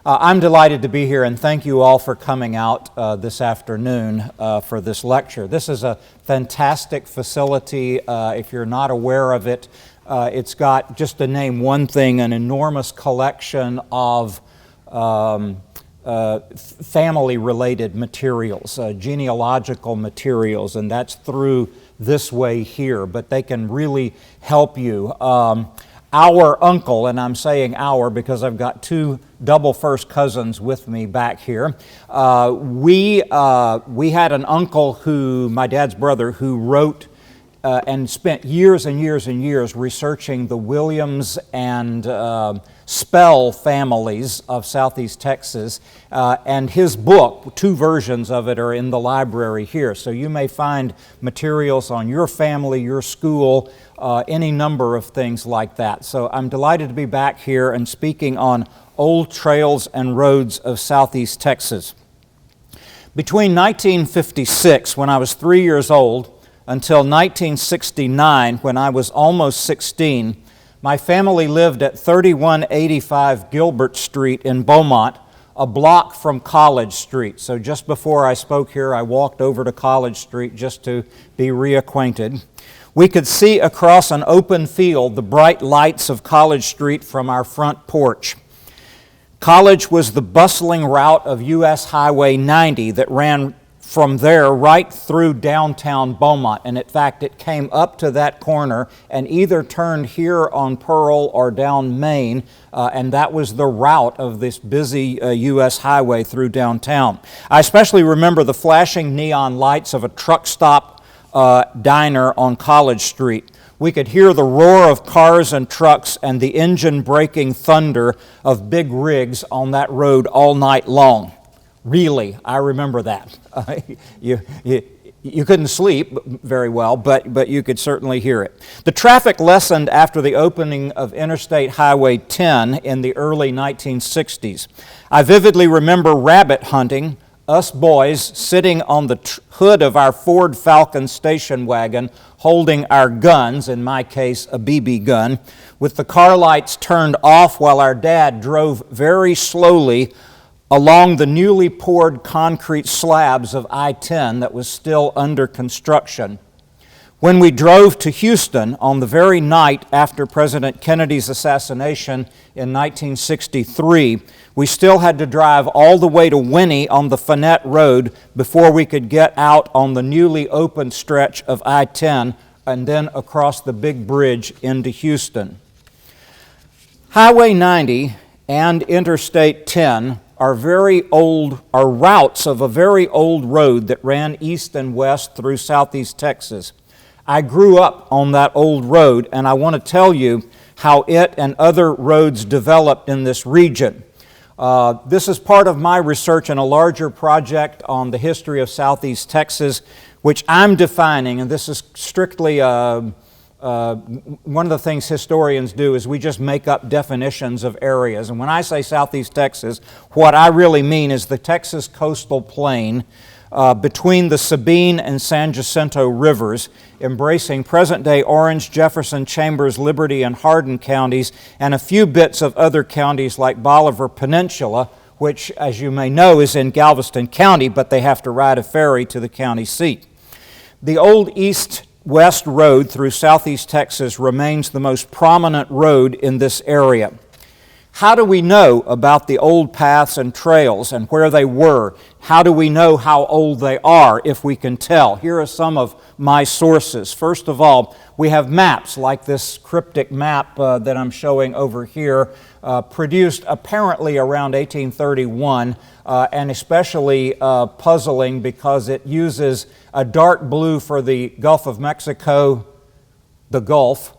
I'm delighted to be here, and thank you all for coming out this afternoon for this lecture. This is a fantastic facility. If you're not aware of it, it's got, just to name one thing, an enormous collection of family-related materials, genealogical materials, and that's through this way here, but they can really help you. Our uncle, and I'm saying our because I've got two double first cousins with me back here. We had an uncle who, my dad's brother, who wrote and spent years and years and years researching the Williams and Spell families of Southeast Texas, and his book, two versions of it, are in the library here. So you may find materials on your family, your school, any number of things like that. So I'm delighted to be back here and speaking on old trails and roads of Southeast Texas. Between 1956, when I was 3 years old, until 1969, when I was almost 16, my family lived at 3185 Gilbert Street in Beaumont, a block from College Street. So just before I spoke here, I walked over to College Street just to be reacquainted. We could see across an open field the bright lights of College Street from our front porch. College was the bustling route of U.S. Highway 90 that ran from there right through downtown Beaumont, and in fact it came up to that corner and either turned here on Pearl or down Main, and that was the route of this busy U.S. highway through downtown. I especially remember the flashing neon lights of a truck stop diner on College Street. We could hear the roar of cars and trucks and the engine braking thunder of big rigs on that road all night long. Really, I remember that. You couldn't sleep very well, but you could certainly hear it. The traffic lessened after the opening of Interstate Highway 10 in the early 1960s. I vividly remember rabbit hunting, us boys sitting on the hood of our Ford Falcon station wagon holding our guns, in my case a BB gun, with the car lights turned off while our dad drove very slowly along the newly poured concrete slabs of I-10 that was still under construction. When we drove to Houston on the very night after President Kennedy's assassination in 1963, we still had to drive all the way to Winnie on the Fannett Road before we could get out on the newly opened stretch of I-10 and then across the big bridge into Houston. Highway 90 and Interstate 10 are routes of a very old road that ran east and west through Southeast Texas. I grew up on that old road, and I want to tell you how it and other roads developed in this region. This is part of my research in a larger project on the history of Southeast Texas, which I'm defining, and this is strictly one of the things historians do is we just make up definitions of areas. And when I say Southeast Texas, what I really mean is the Texas coastal plain between the Sabine and San Jacinto rivers, embracing present-day Orange, Jefferson, Chambers, Liberty, and Hardin counties, and a few bits of other counties like Bolivar Peninsula, which, as you may know, is in Galveston County, but they have to ride a ferry to the county seat. The old east-west road through Southeast Texas remains the most prominent road in this area. How do we know about the old paths and trails and where they were? How do we know how old they are, if we can tell? Here are some of my sources. First of all, we have maps like this cryptic map that I'm showing over here, produced apparently around 1831, and especially puzzling because it uses a dark blue for the Gulf of Mexico, the Gulf,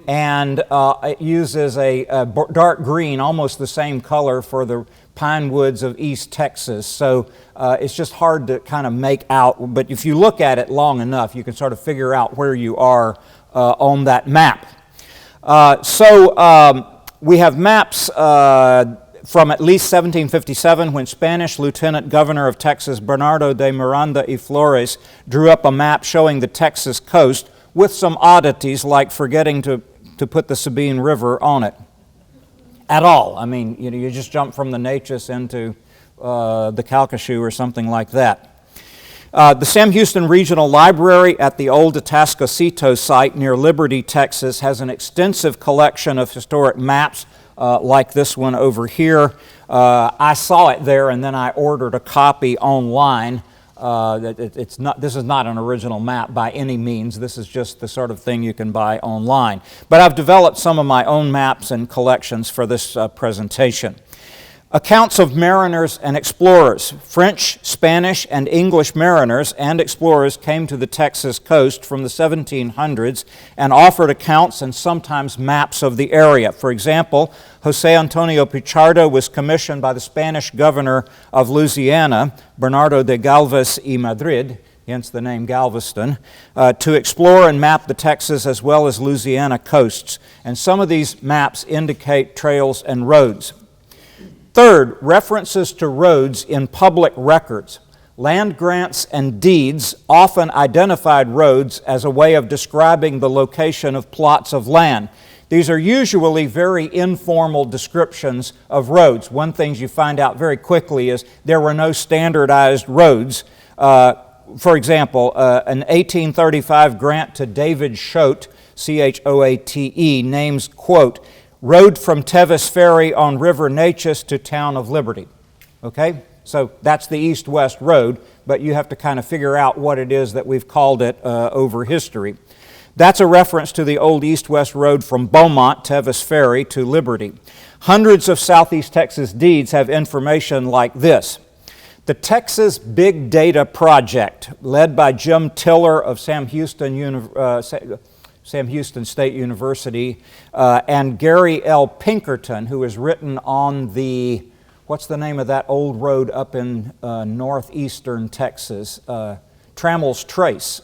and it uses a dark green, almost the same color, for the pine woods of East Texas. So it's just hard to kind of make out, but if you look at it long enough, you can sort of figure out where you are on that map. We have maps from at least 1757, when Spanish Lieutenant Governor of Texas Bernardo de Miranda y Flores drew up a map showing the Texas coast with some oddities like forgetting to put the Sabine River on it. at all. I mean, you just jump from the Natchez into the Calcasieu or something like that. The Sam Houston Regional Library at the old Atascocito site near Liberty, Texas, has an extensive collection of historic maps like this one over here. I saw it there and then I ordered a copy online. This is not an original map by any means. This is just the sort of thing you can buy online. But I've developed some of my own maps and collections for this presentation. Accounts of mariners and explorers. French, Spanish, and English mariners and explorers came to the Texas coast from the 1700s and offered accounts and sometimes maps of the area. For example, Jose Antonio Pichardo was commissioned by the Spanish governor of Louisiana, Bernardo de Galvez y Madrid, hence the name Galveston, to explore and map the Texas as well as Louisiana coasts. And some of these maps indicate trails and roads. Third, references to roads in public records. Land grants and deeds often identified roads as a way of describing the location of plots of land. These are usually very informal descriptions of roads. One thing you find out very quickly is there were no standardized roads. For example, an 1835 grant to David Choate, C-H-O-A-T-E, names, quote, road from Tevis Ferry on River Natchez to Town of Liberty. Okay? So that's the east-west road, but you have to kind of figure out what it is that we've called it over history. That's a reference to the old east-west road from Beaumont, Tevis Ferry, to Liberty. Hundreds of Southeast Texas deeds have information like this. The Texas Big Data Project, led by Jim Tiller of Sam Houston State University, and Gary L. Pinkerton, who is written on the, what's the name of that old road up in northeastern Texas? Trammel's Trace.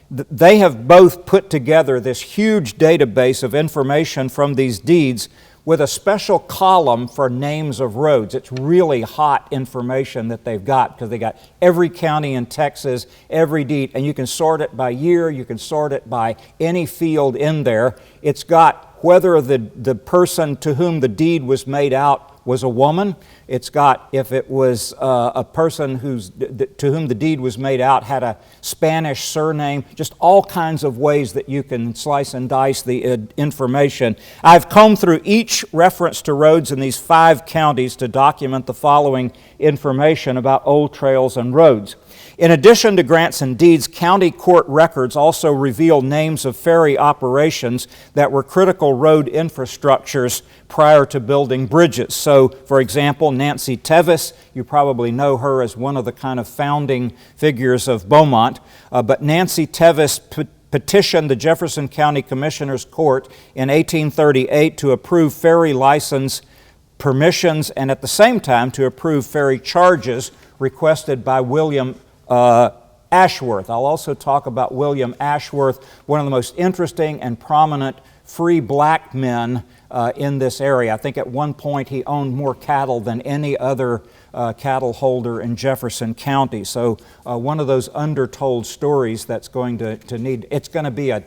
They have both put together this huge database of information from these deeds with a special column for names of roads. It's really hot information that they've got because they got every county in Texas, every deed, and you can sort it by year, you can sort it by any field in there. It's got whether the person to whom the deed was made out was a woman. It's got if it was a person to whom the deed was made out had a Spanish surname, just all kinds of ways that you can slice and dice the information. I've combed through each reference to roads in these 5 counties to document the following information about old trails and roads. In addition to grants and deeds, county court records also reveal names of ferry operations that were critical road infrastructures prior to building bridges. So, for example, Nancy Tevis, you probably know her as one of the kind of founding figures of Beaumont, but Nancy Tevis petitioned the Jefferson County Commissioner's Court in 1838 to approve ferry license permissions and at the same time to approve ferry charges requested by William Ashworth. I'll also talk about William Ashworth, one of the most interesting and prominent free black men in this area. I think at one point he owned more cattle than any other cattle holder in Jefferson County. So one of those undertold stories that's going to need, it's going to be a,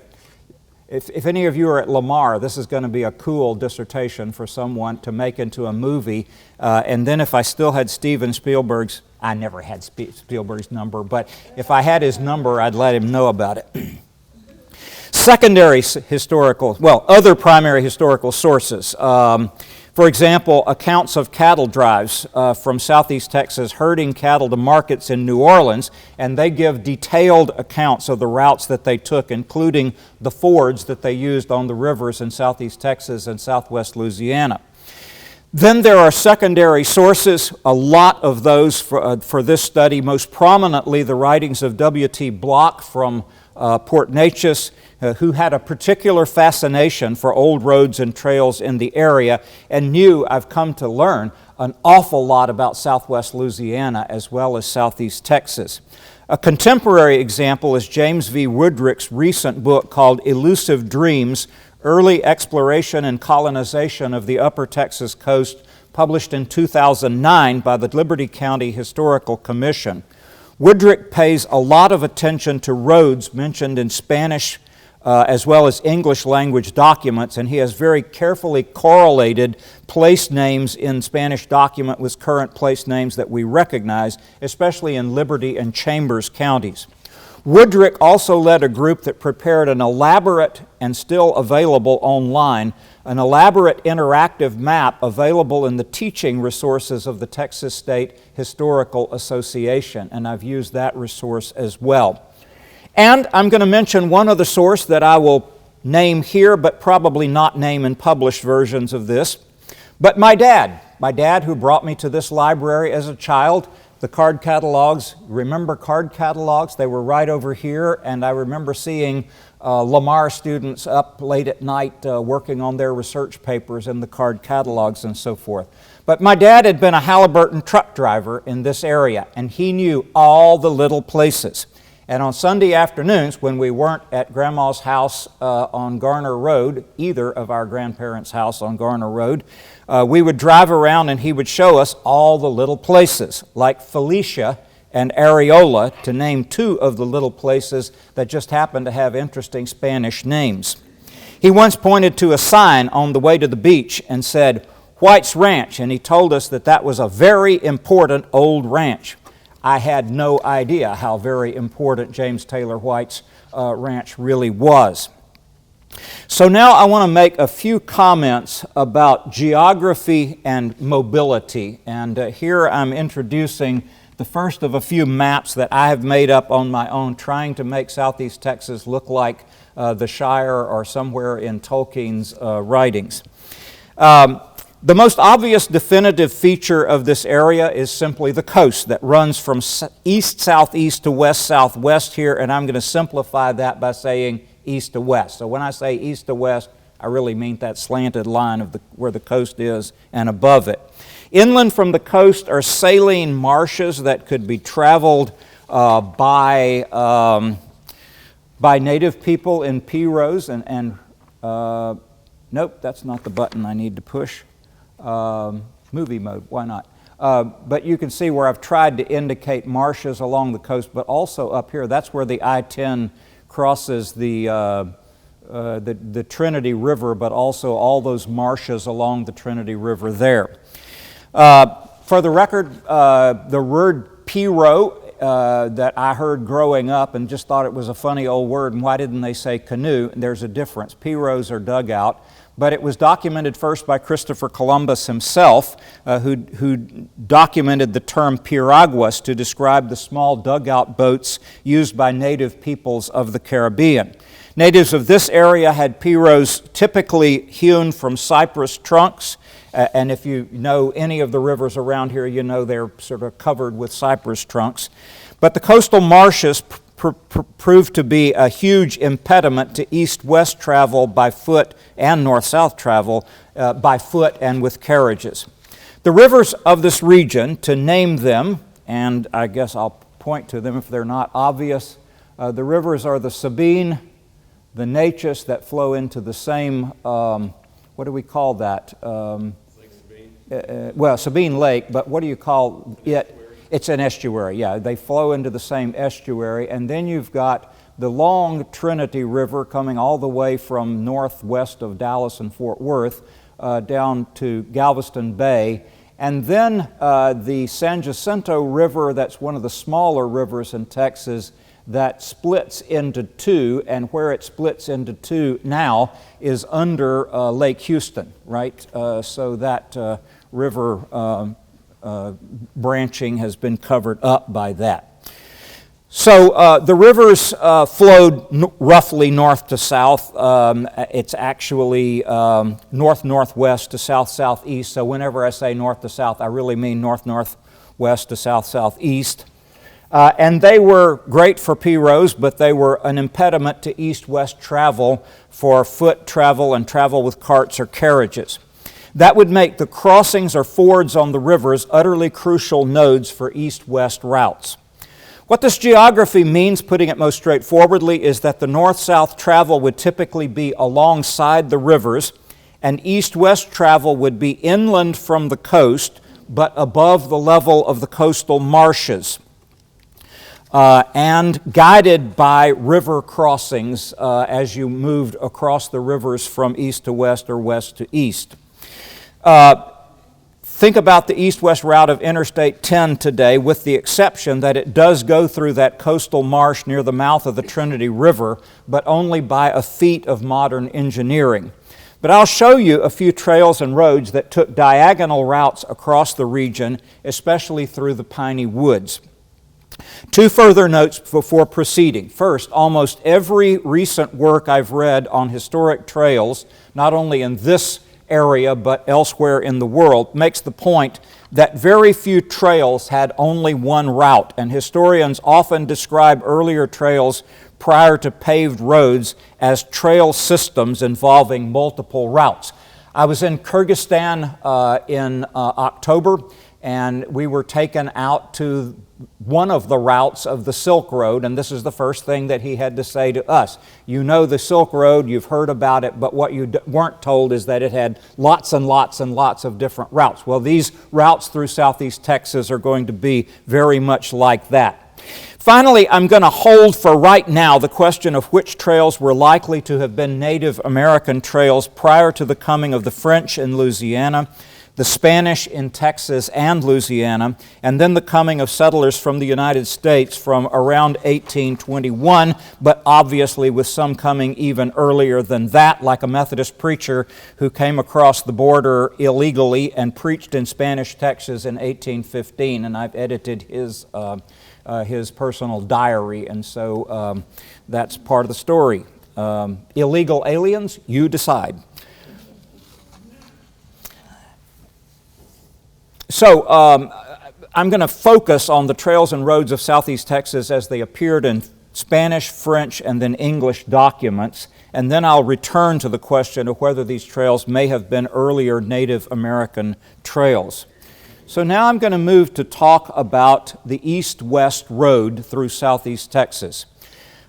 if any of you are at Lamar, this is going to be a cool dissertation for someone to make into a movie. And then if I still had Steven Spielberg's, I never had Spielberg's number, but if I had his number, I'd let him know about it. Secondary historical, well, other primary historical sources. For example, accounts of cattle drives from Southeast Texas herding cattle to markets in New Orleans, and they give detailed accounts of the routes that they took, including the fords that they used on the rivers in Southeast Texas and Southwest Louisiana. Then there are secondary sources, a lot of those for this study, most prominently the writings of W.T. Block from Port Neches, who had a particular fascination for old roads and trails in the area and knew, I've come to learn, an awful lot about Southwest Louisiana as well as Southeast Texas. A contemporary example is James V. Woodrick's recent book called Elusive Dreams, Early Exploration and Colonization of the Upper Texas Coast, published in 2009 by the Liberty County Historical Commission. Woodrick pays a lot of attention to roads mentioned in Spanish as well as English language documents, and he has very carefully correlated place names in Spanish document with current place names that we recognize, especially in Liberty and Chambers counties. Woodrick also led a group that prepared an elaborate and still available online, an elaborate interactive map available in the teaching resources of the Texas State Historical Association, and I've used that resource as well. And I'm going to mention one other source that I will name here, but probably not name in published versions of this. But my dad who brought me to this library as a child, the card catalogs, remember card catalogs? They were right over here, and I remember seeing Lamar students up late at night working on their research papers in the card catalogs and so forth. But my dad had been a Halliburton truck driver in this area, and he knew all the little places. And on Sunday afternoons, when we weren't at Grandma's house on Garner Road, either of our grandparents' house on Garner Road, we would drive around and he would show us all the little places, like Felicia and Areola, to name two of the little places that just happened to have interesting Spanish names. He once pointed to a sign on the way to the beach and said, "White's Ranch," and he told us that that was a very important old ranch. I had no idea how very important James Taylor White's ranch really was. So now I want to make a few comments about geography and mobility. And here I'm introducing the first of a few maps that I have made up on my own, trying to make Southeast Texas look like the Shire or somewhere in Tolkien's writings. The most obvious definitive feature of this area is simply the coast that runs from east-southeast to west-southwest here, and I'm going to simplify that by saying east to west. So when I say east to west, I really mean that slanted line of where the coast is and above it. Inland from the coast are saline marshes that could be traveled by native people in pirogues and nope, that's not the button I need to push. Movie mode, why not? But you can see where I've tried to indicate marshes along the coast, but also up here, that's where the I-10 crosses the Trinity River, but also all those marshes along the Trinity River there. For the record, the word pirogue that I heard growing up and just thought it was a funny old word, and why didn't they say canoe? There's a difference. Pirogues are dugout. But it was documented first by Christopher Columbus himself, who documented the term piraguas to describe the small dugout boats used by native peoples of the Caribbean. Natives of this area had pirogues typically hewn from cypress trunks, and if you know any of the rivers around here, you know they're sort of covered with cypress trunks. But the coastal marshes proved to be a huge impediment to east-west travel by foot and north-south travel by foot and with carriages. The rivers of this region, to name them, and I guess I'll point to them if they're not obvious, the rivers are the Sabine, the Neches that flow into the same, what do we call that? Lake Sabine? Well, Sabine Lake, but what do you call it? It's an estuary, yeah. They flow into the same estuary. And then you've got the long Trinity River coming all the way from northwest of Dallas and Fort Worth down to Galveston Bay. And then the San Jacinto River, that's one of the smaller rivers in Texas, that splits into two, and where it splits into two now is under Lake Houston, right? So that river branching has been covered up by that. So the rivers flowed roughly north to south. It's actually north-northwest to south-southeast. So whenever I say north to south, I really mean north-northwest to south-southeast. And they were great for pirogues, but they were an impediment to east-west travel for foot travel and travel with carts or carriages. That would make the crossings or fords on the rivers utterly crucial nodes for east-west routes. What this geography means, putting it most straightforwardly, is that the north-south travel would typically be alongside the rivers, and east-west travel would be inland from the coast, but above the level of the coastal marshes. and guided by river crossings as you moved across the rivers from east to west or west to east. Think about the east-west route of Interstate 10 today, with the exception that it does go through that coastal marsh near the mouth of the Trinity River, but only by a feat of modern engineering. But I'll show you a few trails and roads that took diagonal routes across the region, especially through the piney woods. Two further notes before proceeding. First, almost every recent work I've read on historic trails, not only in this area but elsewhere in the world, makes the point that very few trails had only one route, and historians often describe earlier trails prior to paved roads as trail systems involving multiple routes. I was in Kyrgyzstan in October, and we were taken out to one of the routes of the Silk Road, and this is the first thing that he had to say to us. You know the Silk Road, you've heard about it, but what you weren't told is that it had lots and lots and lots of different routes. Well, these routes through southeast Texas are going to be very much like that. Finally, I'm going to hold for right now the question of which trails were likely to have been Native American trails prior to the coming of the French in Louisiana, the Spanish in Texas and Louisiana, and then the coming of settlers from the United States from around 1821, but obviously with some coming even earlier than that, like a Methodist preacher who came across the border illegally and preached in Spanish Texas in 1815, and I've edited his personal diary, and so that's part of the story. Illegal aliens, you decide. So I'm going to focus on the trails and roads of southeast Texas as they appeared in Spanish, French, and then English documents, and then I'll return to the question of whether these trails may have been earlier Native American trails. So now I'm going to move to talk about the east-west road through southeast Texas.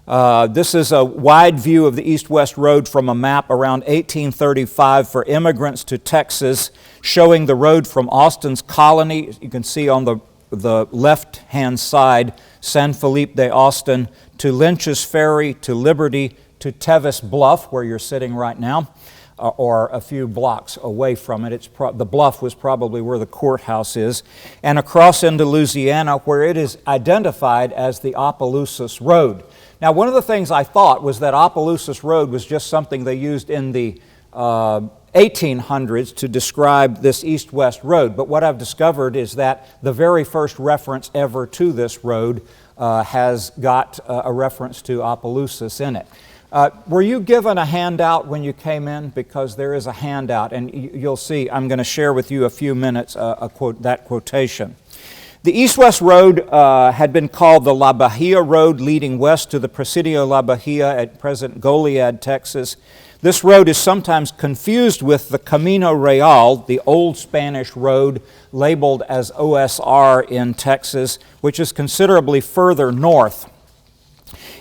This is a wide view of the east-west road from a map around 1835 for immigrants to Texas, showing the road from Austin's Colony. You can see on the left-hand side, San Felipe de Austin, to Lynch's Ferry, to Liberty, to Tevis Bluff, where you're sitting right now, or a few blocks away from it. The bluff was probably where the courthouse is, and across into Louisiana, where it is identified as the Opelousas Road. Now, one of the things I thought was that Opelousas Road was just something they used in the 1800s to describe this east-west road, but what I've discovered is that the very first reference ever to this road has got a reference to Opelousas in it. Were you given a handout when you came in? Because there is a handout, and you'll see, I'm going to share with you a few minutes that quotation. The east-west road had been called the La Bahia Road, leading west to the Presidio La Bahia at present Goliad, Texas. This road is sometimes confused with the Camino Real, the old Spanish road labeled as OSR in Texas, which is considerably further north.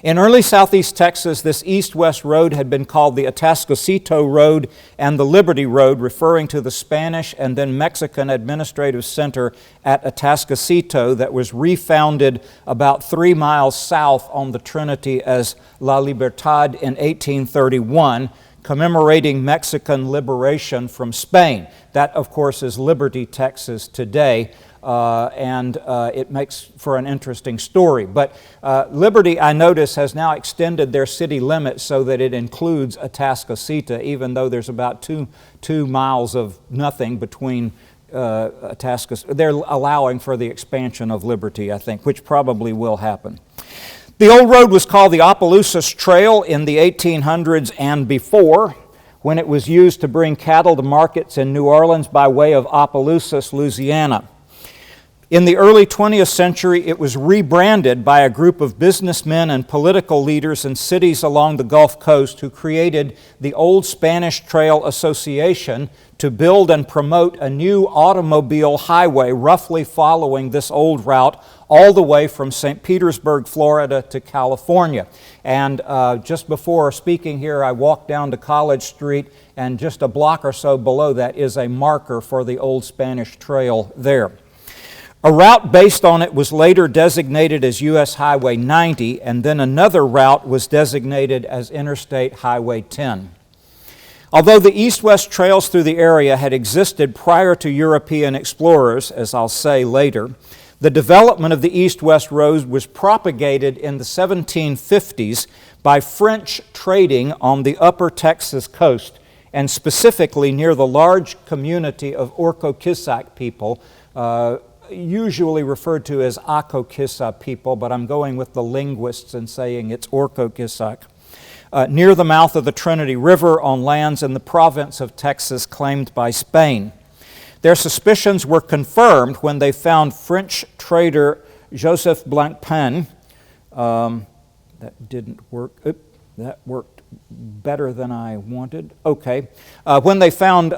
In early southeast Texas, this east-west road had been called the Atascocito Road and the Liberty Road, referring to the Spanish and then Mexican administrative center at Atascocito that was refounded about 3 miles south on the Trinity as La Libertad in 1831, commemorating Mexican liberation from Spain. That, of course, is Liberty, Texas today. And it makes for an interesting story. But Liberty, I notice, has now extended their city limits so that it includes Atascocita, even though there's about two miles of nothing between Atascocita. They're allowing for the expansion of Liberty, I think, which probably will happen. The old road was called the Opelousas Trail in the 1800s and before, when it was used to bring cattle to markets in New Orleans by way of Opelousas, Louisiana. In the early 20th century, it was rebranded by a group of businessmen and political leaders in cities along the Gulf Coast who created the Old Spanish Trail Association to build and promote a new automobile highway roughly following this old route all the way from St. Petersburg, Florida to California. And just before speaking here, I walked down to College Street, and just a block or so below that is a marker for the Old Spanish Trail there. A route based on it was later designated as U.S. Highway 90, and then another route was designated as Interstate Highway 10. Although the east-west trails through the area had existed prior to European explorers, as I'll say later, the development of the east-west road was propagated in the 1750s by French trading on the upper Texas coast, and specifically near the large community of Orcoquissac people, usually referred to as Acokissa people, but I'm going with the linguists and saying it's Orcoquissac, near the mouth of the Trinity River on lands in the province of Texas claimed by Spain. Their suspicions were confirmed when they found French trader Joseph Blancpain. That didn't work. That worked better than I wanted. Okay. When they found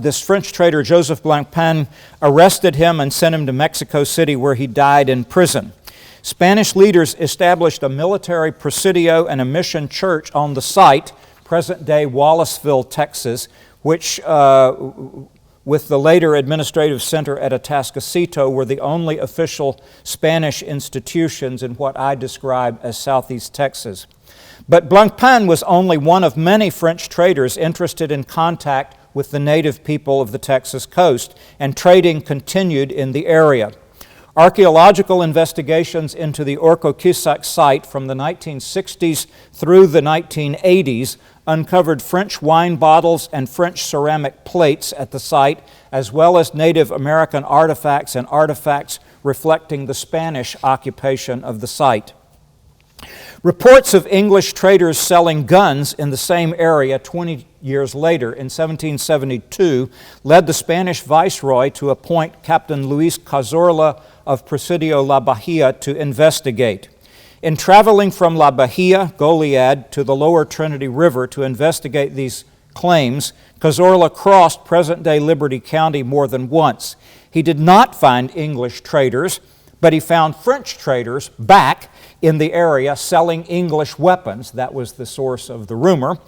this French trader, Joseph Blancpain, arrested him and sent him to Mexico City, where he died in prison. Spanish leaders established a military presidio and a mission church on the site, present-day Wallaceville, Texas, which, with the later administrative center at Atascocito, were the only official Spanish institutions in what I describe as southeast Texas. But Blancpain was only one of many French traders interested in contact with the native people of the Texas coast, and trading continued in the area. Archaeological investigations into the Orcoquissac site from the 1960s through the 1980s uncovered French wine bottles and French ceramic plates at the site, as well as Native American artifacts and artifacts reflecting the Spanish occupation of the site. Reports of English traders selling guns in the same area 20 years later, in 1772, led the Spanish viceroy to appoint Captain Luis Cazorla of Presidio La Bahia to investigate. In traveling from La Bahia, Goliad, to the lower Trinity River to investigate these claims, Cazorla crossed present-day Liberty County more than once. He did not find English traders, but he found French traders back in the area selling English weapons. That was the source of the rumor.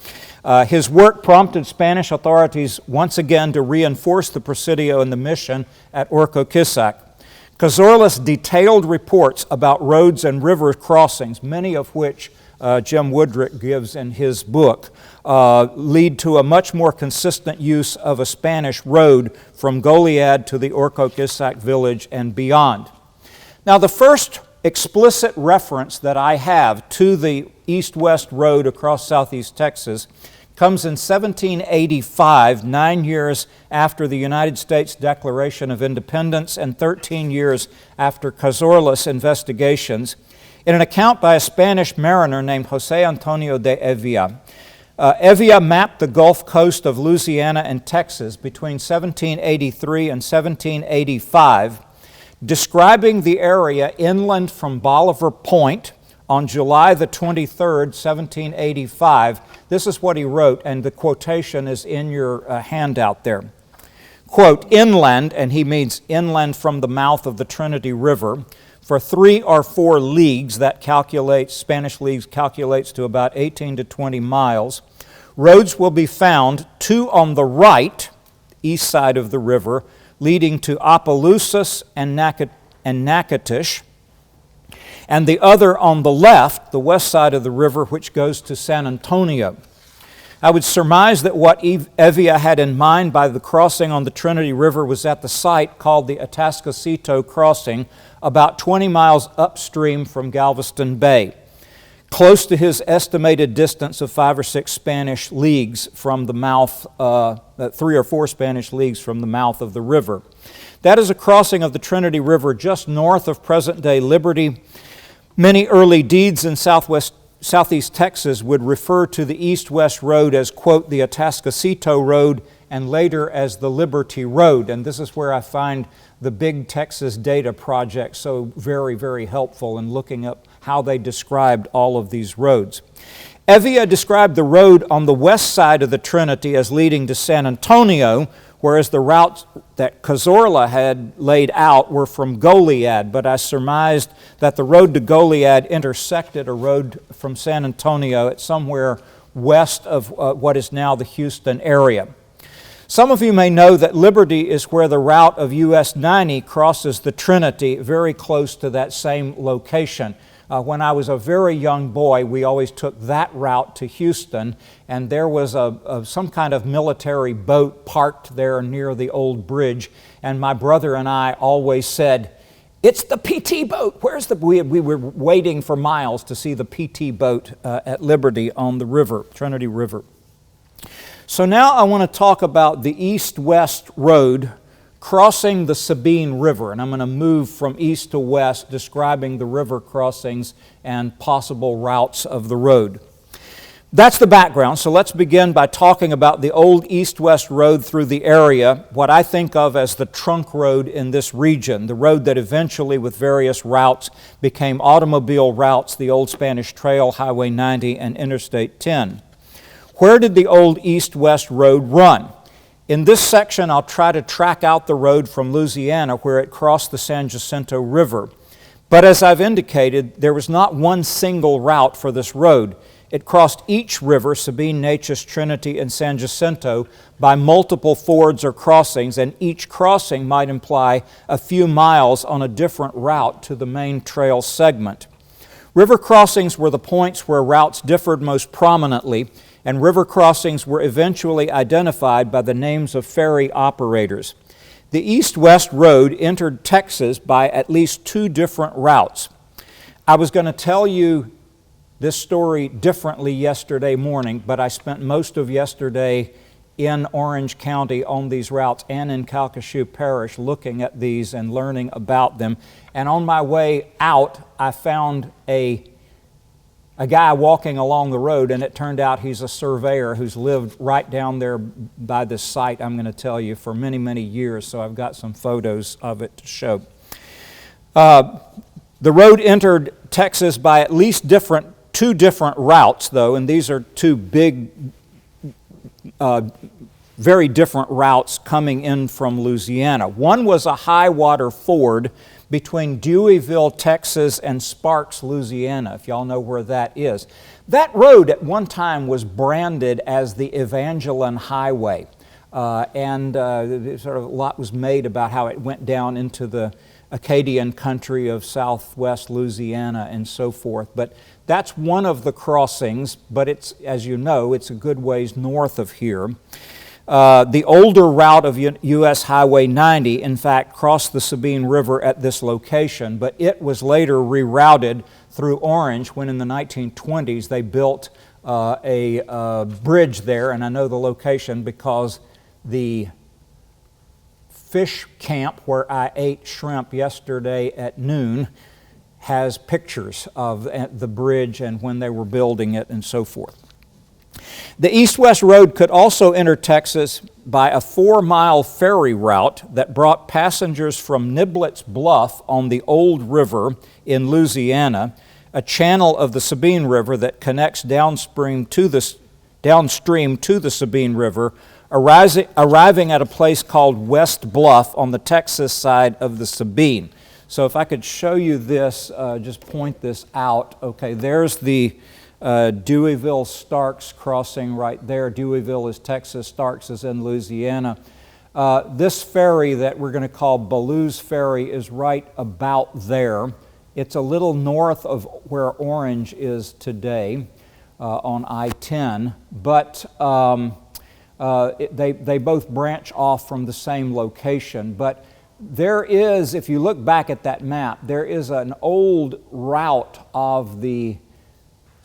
His work prompted Spanish authorities once again to reinforce the Presidio and the mission at Orcoquissac. Cazorla's detailed reports about roads and river crossings, many of which Jim Woodrick gives in his book, lead to a much more consistent use of a Spanish road from Goliad to the Orcoquissac village and beyond. Now, the first explicit reference that I have to the east-west road across southeast Texas comes in 1785, 9 years after the United States Declaration of Independence and 13 years after Cazorla's investigations, in an account by a Spanish mariner named Jose Antonio de Evia. Evia mapped the Gulf Coast of Louisiana and Texas between 1783 and 1785, describing the area inland from Bolivar Point on July the 23rd, 1785. This is what he wrote, and the quotation is in your handout there. Quote, inland, and he means inland from the mouth of the Trinity River, for 3 or 4 leagues, that calculates, Spanish leagues calculates to about 18 to 20 miles, roads will be found, 2 on the right, east side of the river, leading to Opelousas and Natchitoches, and the other on the left, the west side of the river, which goes to San Antonio. I would surmise that what Evia had in mind by the crossing on the Trinity River was at the site called the Atascocito Crossing, about 20 miles upstream from Galveston Bay, close to his estimated distance of 5 or 6 Spanish leagues from the mouth, 3 or 4 Spanish leagues from the mouth of the river. That is a crossing of the Trinity River just north of present-day Liberty. Many early deeds in southeast Texas would refer to the east-west road as, quote, the Atascocito Road, and later as the Liberty Road. And this is where I find the Big Texas Data Project so very, very helpful in looking up how they described all of these roads. Evia described the road on the west side of the Trinity as leading to San Antonio, whereas the routes that Cazorla had laid out were from Goliad, but I surmised that the road to Goliad intersected a road from San Antonio at somewhere west of what is now the Houston area. Some of you may know that Liberty is where the route of US 90 crosses the Trinity, very close to that same location. When I was a very young boy, we always took that route to Houston, and there was some kind of military boat parked there near the old bridge, and my brother and I always said, "It's the PT boat." We were waiting for miles to see the PT boat at Liberty on the river, Trinity River. So now I want to talk about the east-west road crossing the Sabine River, and I'm going to move from east to west, describing the river crossings and possible routes of the road. That's the background, so let's begin by talking about the old east-west road through the area, what I think of as the trunk road in this region, the road that eventually, with various routes, became automobile routes, the old Spanish Trail, Highway 90, and Interstate 10. Where did the old east-west road run? In this section, I'll try to track out the road from Louisiana where it crossed the San Jacinto River. But as I've indicated, there was not one single route for this road. It crossed each river, Sabine, Neches, Trinity, and San Jacinto, by multiple fords or crossings, and each crossing might imply a few miles on a different route to the main trail segment. River crossings were the points where routes differed most prominently, and river crossings were eventually identified by the names of ferry operators. The east-west road entered Texas by at least two different routes. I was going to tell you this story differently yesterday morning, but I spent most of yesterday in Orange County on these routes and in Calcasieu Parish looking at these and learning about them. And on my way out, I found a guy walking along the road, and it turned out he's a surveyor who's lived right down there by this site, I'm going to tell you, for many, many years, so I've got some photos of it to show. The road entered Texas by at least two different routes, though, and these are two big, very different routes coming in from Louisiana. One was a high water ford between Deweyville, Texas, and Sparks, Louisiana, if y'all know where that is. That road at one time was branded as the Evangeline Highway, and sort of a lot was made about how it went down into the Acadian country of southwest Louisiana and so forth. But that's one of the crossings, but it's, as you know, it's a good ways north of here. The older route of U.S. Highway 90, in fact, crossed the Sabine River at this location, but it was later rerouted through Orange when in the 1920s they built a bridge there, and I know the location because the fish camp where I ate shrimp yesterday at noon has pictures of the bridge and when they were building it and so forth. The east-west road could also enter Texas by a 4-mile ferry route that brought passengers from Niblett's Bluff on the Old River in Louisiana, a channel of the Sabine River that connects downstream to the Sabine River, arriving at a place called West Bluff on the Texas side of the Sabine. So if I could show you this, just point this out. Okay, there's the Deweyville Starks crossing right there. Deweyville is Texas, Starks is in Louisiana. This ferry that we're going to call Ballew's Ferry is right about there. It's a little north of where Orange is today on I-10, but they both branch off from the same location. But there is, if you look back at that map, there is an old route of the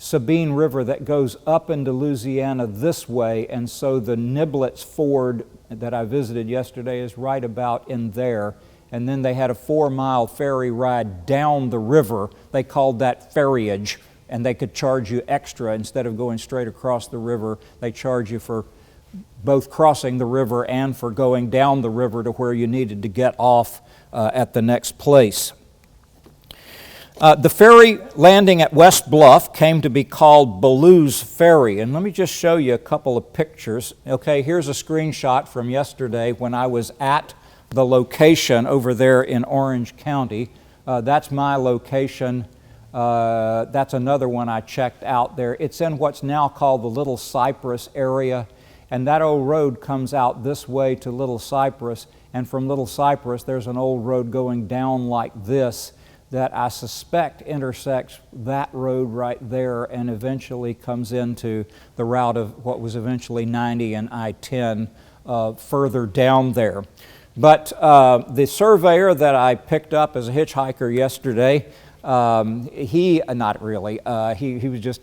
Sabine River that goes up into Louisiana this way, and so the Niblett's Ford that I visited yesterday is right about in there. And then they had a 4-mile ferry ride down the river. They called that ferriage, and they could charge you extra. Instead of going straight across the river, they charge you for both crossing the river and for going down the river to where you needed to get off at the next place. The ferry landing at West Bluff came to be called Ballew's Ferry, and let me just show you a couple of pictures. Okay, here's a screenshot from yesterday when I was at the location over there in Orange County. That's my location. That's another one I checked out there. It's in what's now called the Little Cypress area. And that old road comes out this way to Little Cypress, and from Little Cypress there's an old road going down like this that I suspect intersects that road right there and eventually comes into the route of what was eventually 90 and I-10 further down there. But the surveyor that I picked up as a hitchhiker yesterday, not really, he was just,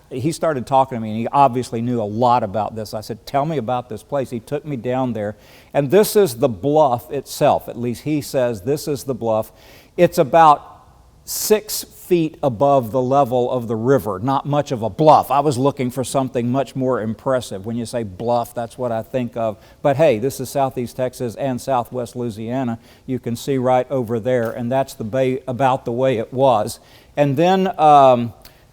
he started talking to me and he obviously knew a lot about this. I said, tell me about this place. He took me down there, and this is the bluff itself. At least he says this is the bluff. It's about 6 feet above the level of the river. Not much of a bluff. I was looking for something much more impressive. When you say bluff, that's what I think of. But hey, this is southeast Texas and southwest Louisiana. You can see right over there, and that's the bay about the way it was. And then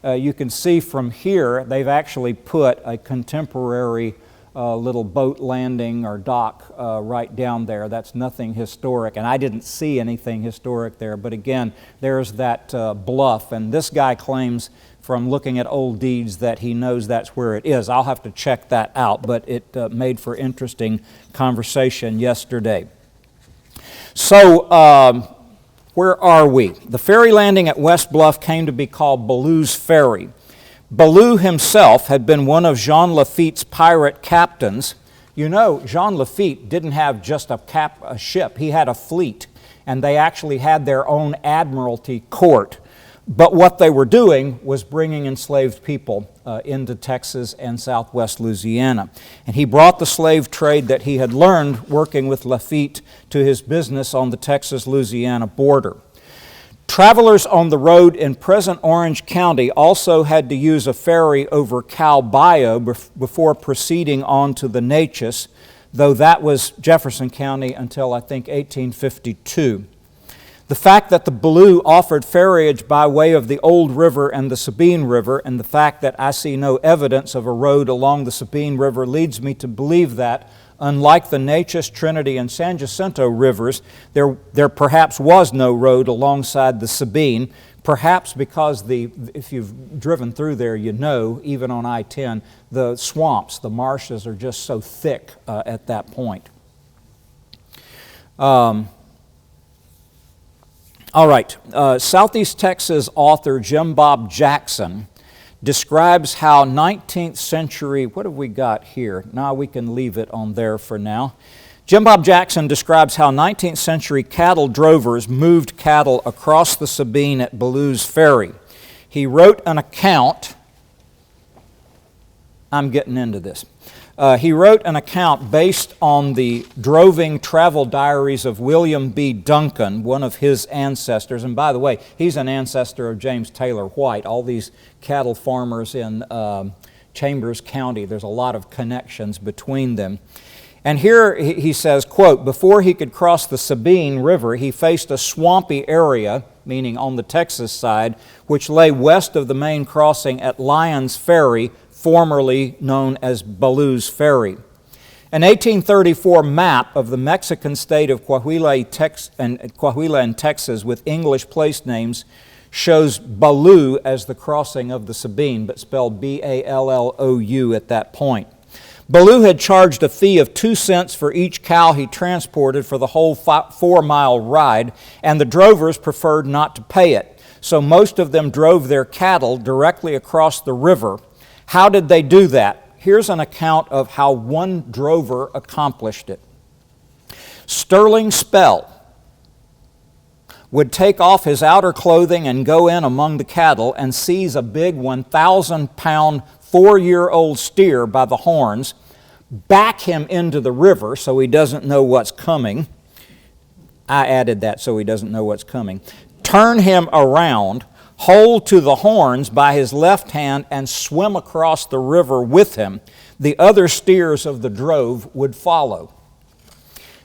you can see from here, they've actually put a contemporary little boat landing or dock right down there. That's nothing historic, and I didn't see anything historic there, but again, there's that bluff, and this guy claims from looking at old deeds that he knows that's where it is. I'll have to check that out, but it made for interesting conversation yesterday. So, where are we? The ferry landing at West Bluff came to be called Ballew's Ferry. Ballew himself had been one of Jean Lafitte's pirate captains. You know, Jean Lafitte didn't have just a ship, he had a fleet, and they actually had their own admiralty court. But what they were doing was bringing enslaved people into Texas and southwest Louisiana. And he brought the slave trade that he had learned working with Lafitte to his business on the Texas-Louisiana border. Travelers on the road in present Orange County also had to use a ferry over Cow Bayou before proceeding on to the Neches, though that was Jefferson County until I think 1852. The fact that the Ballew offered ferriage by way of the Old River and the Sabine River, and the fact that I see no evidence of a road along the Sabine River leads me to believe that, unlike the Neches, Trinity, and San Jacinto rivers, there perhaps was no road alongside the Sabine, perhaps because if you've driven through there, you know, even on I-10, the swamps, the marshes are just so thick at that point. All right, Southeast Texas author Jim Bob Jackson describes how 19th century, what have we got here? Now we can leave it on there for now. Jim Bob Jackson describes how 19th century cattle drovers moved cattle across the Sabine at Ballew's Ferry. He wrote an account, I'm getting into this. He wrote an account based on the droving travel diaries of William B. Duncan, one of his ancestors. And by the way, he's an ancestor of James Taylor White. All these cattle farmers in Chambers County, there's a lot of connections between them. And here he says, quote, before he could cross the Sabine River, he faced a swampy area, meaning on the Texas side, which lay west of the main crossing at Lyons Ferry, formerly known as Ballew's Ferry. An 1834 map of the Mexican state of Coahuila in Texas with English place names shows Ballew as the crossing of the Sabine, but spelled B-A-L-L-O-U at that point. Ballew had charged a fee of 2 cents for each cow he transported for the whole 4-mile ride, and the drovers preferred not to pay it. So most of them drove their cattle directly across the river. How did they do that? Here's an account of how one drover accomplished it. Sterling Spell would take off his outer clothing and go in among the cattle and seize a big 1,000-pound 4-year-old steer by the horns, back him into the river so he doesn't know what's coming. I added that so he doesn't know what's coming. Turn him around, hold to the horns by his left hand, and swim across the river with him. The other steers of the drove would follow.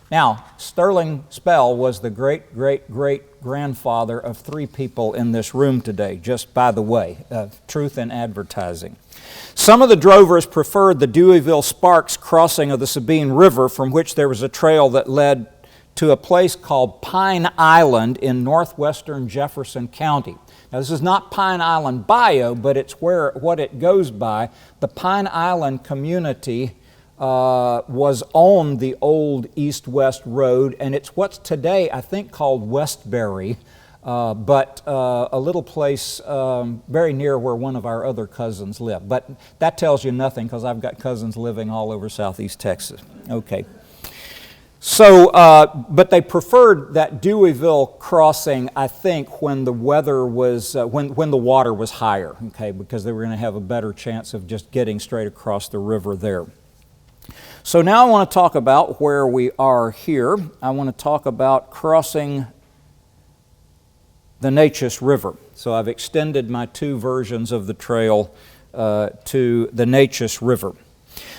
Now, Sterling Spell was the great-great-great-grandfather of 3 people in this room today, just by the way, truth in advertising. Some of the drovers preferred the Deweyville-Sparks crossing of the Sabine River, from which there was a trail that led to a place called Pine Island in northwestern Jefferson County. Now, this is not Pine Island Bayou, but it's what it goes by. The Pine Island community was on the old east-west road, and it's what's today, I think, called Westbury, but a little place very near where one of our other cousins live. But that tells you nothing, because I've got cousins living all over southeast Texas. Okay. So, but they preferred that Deweyville crossing, I think, when the weather was, when the water was higher, okay, because they were going to have a better chance of just getting straight across the river there. So now I want to talk about where we are here. I want to talk about crossing the Neches River. So I've extended my two versions of the trail to the Neches River.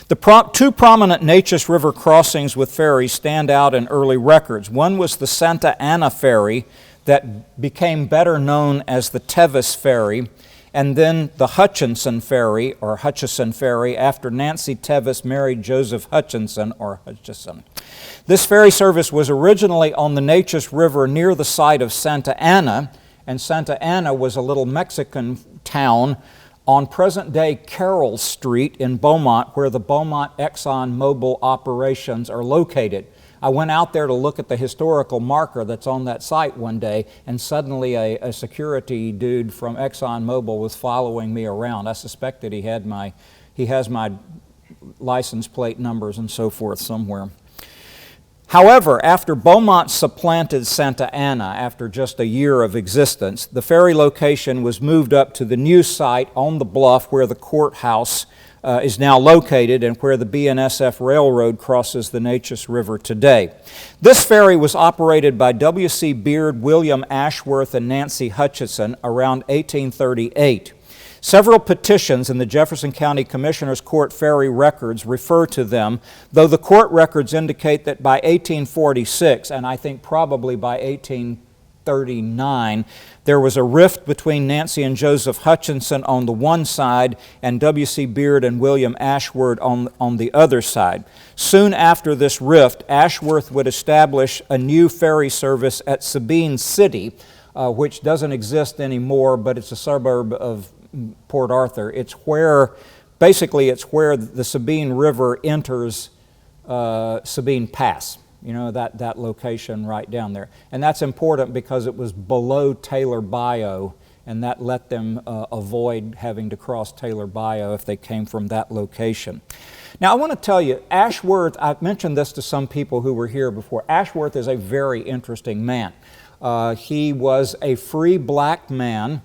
The two prominent Neches River crossings with ferries stand out in early records. One was the Santa Ana ferry that became better known as the Tevis ferry, and then the Hutchinson ferry, or Hutchison ferry, after Nancy Tevis married Joseph Hutchinson, or Hutchison. This ferry service was originally on the Neches River near the site of Santa Ana, and Santa Ana was a little Mexican town on present-day Carroll Street in Beaumont, where the Beaumont ExxonMobil operations are located. I went out there to look at the historical marker that's on that site one day, and suddenly a security dude from ExxonMobil was following me around. I suspect that he has my license plate numbers and so forth somewhere. However, after Beaumont supplanted Santa Ana after just a year of existence, the ferry location was moved up to the new site on the bluff where the courthouse is now located and where the BNSF Railroad crosses the Neches River today. This ferry was operated by W.C. Beard, William Ashworth, and Nancy Hutchison around 1838. Several petitions in the Jefferson County Commissioner's Court ferry records refer to them, though the court records indicate that by 1846, and I think probably by 1839, there was a rift between Nancy and Joseph Hutchinson on the one side and W.C. Beard and William Ashworth on the other side. Soon after this rift, Ashworth would establish a new ferry service at Sabine City, which doesn't exist anymore, but it's a suburb of Port Arthur. It's where the Sabine River enters Sabine Pass. You know, that location right down there. And that's important because it was below Taylor Bayou, and that let them avoid having to cross Taylor Bayou if they came from that location. Now, I want to tell you, Ashworth, I've mentioned this to some people who were here before. Ashworth is a very interesting man. He was a free black man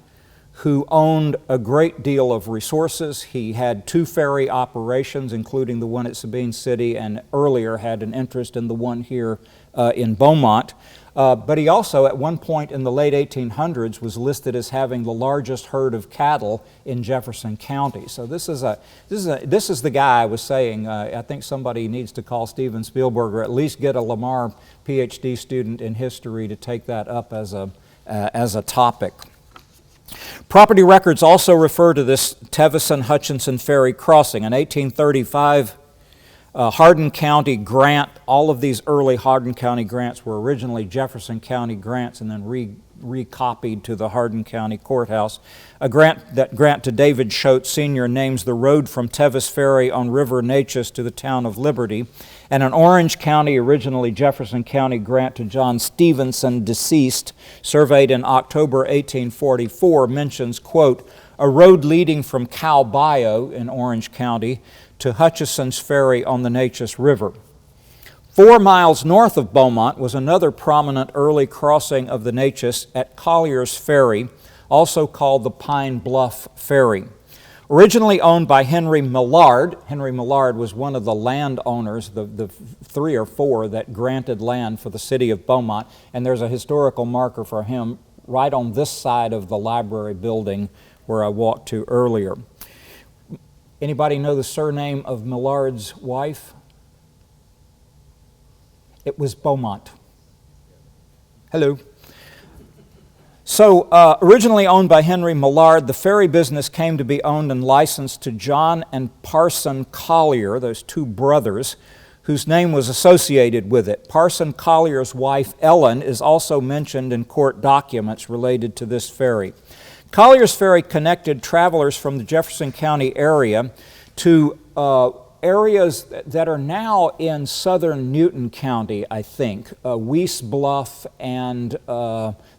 who owned a great deal of resources. He had two ferry operations, including the one at Sabine City, and earlier had an interest in the one here in Beaumont. But he also, at one point in the late 1800s, was listed as having the largest herd of cattle in Jefferson County. So this is the guy I was saying. I think somebody needs to call Steven Spielberg, or at least get a Lamar PhD student in history to take that up as a topic. Property records also refer to this Tevis-Hutchinson ferry crossing. In 1835, Hardin County grant, all of these early Hardin County grants were originally Jefferson County grants and then recopied to the Hardin County Courthouse. A grant to David Choate Sr. names the road from Tevis Ferry on River Neches to the town of Liberty. And an Orange County, originally Jefferson County grant to John Stevenson, deceased, surveyed in October 1844, mentions, quote, a road leading from Cow Bayou in Orange County to Hutchison's Ferry on the Neches River. 4 miles north of Beaumont was another prominent early crossing of the Neches at Collier's Ferry, also called the Pine Bluff Ferry. Originally owned by Henry Millard. Henry Millard was one of the landowners, the 3 or 4 that granted land for the city of Beaumont, and there's a historical marker for him right on this side of the library building where I walked to earlier. Anybody know the surname of Millard's wife? It was Beaumont. Hello. So, originally owned by Henry Millard, the ferry business came to be owned and licensed to John and Parson Collier, those 2 brothers, whose name was associated with it. Parson Collier's wife, Ellen, is also mentioned in court documents related to this ferry. Collier's Ferry connected travelers from the Jefferson County area to areas that are now in southern Newton County, I think, Weiss Bluff and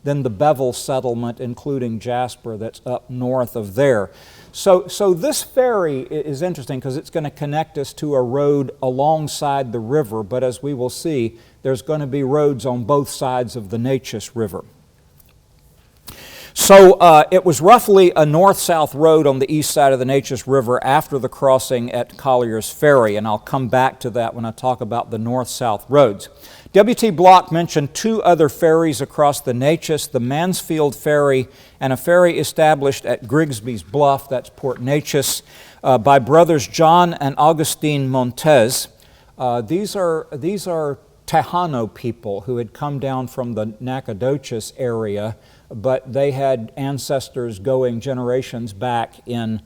then the Bevel settlement, including Jasper, that's up north of there. So this ferry is interesting because it's going to connect us to a road alongside the river, but as we will see, there's going to be roads on both sides of the Neches River. So it was roughly a north-south road on the east side of the Neches River after the crossing at Collier's Ferry, and I'll come back to that when I talk about the north-south roads. W.T. Block mentioned two other ferries across the Neches, the Mansfield Ferry and a ferry established at Grigsby's Bluff, that's Port Neches, by brothers John and Augustine Montez. These are Tejano people who had come down from the Nacogdoches area, but they had ancestors going generations back in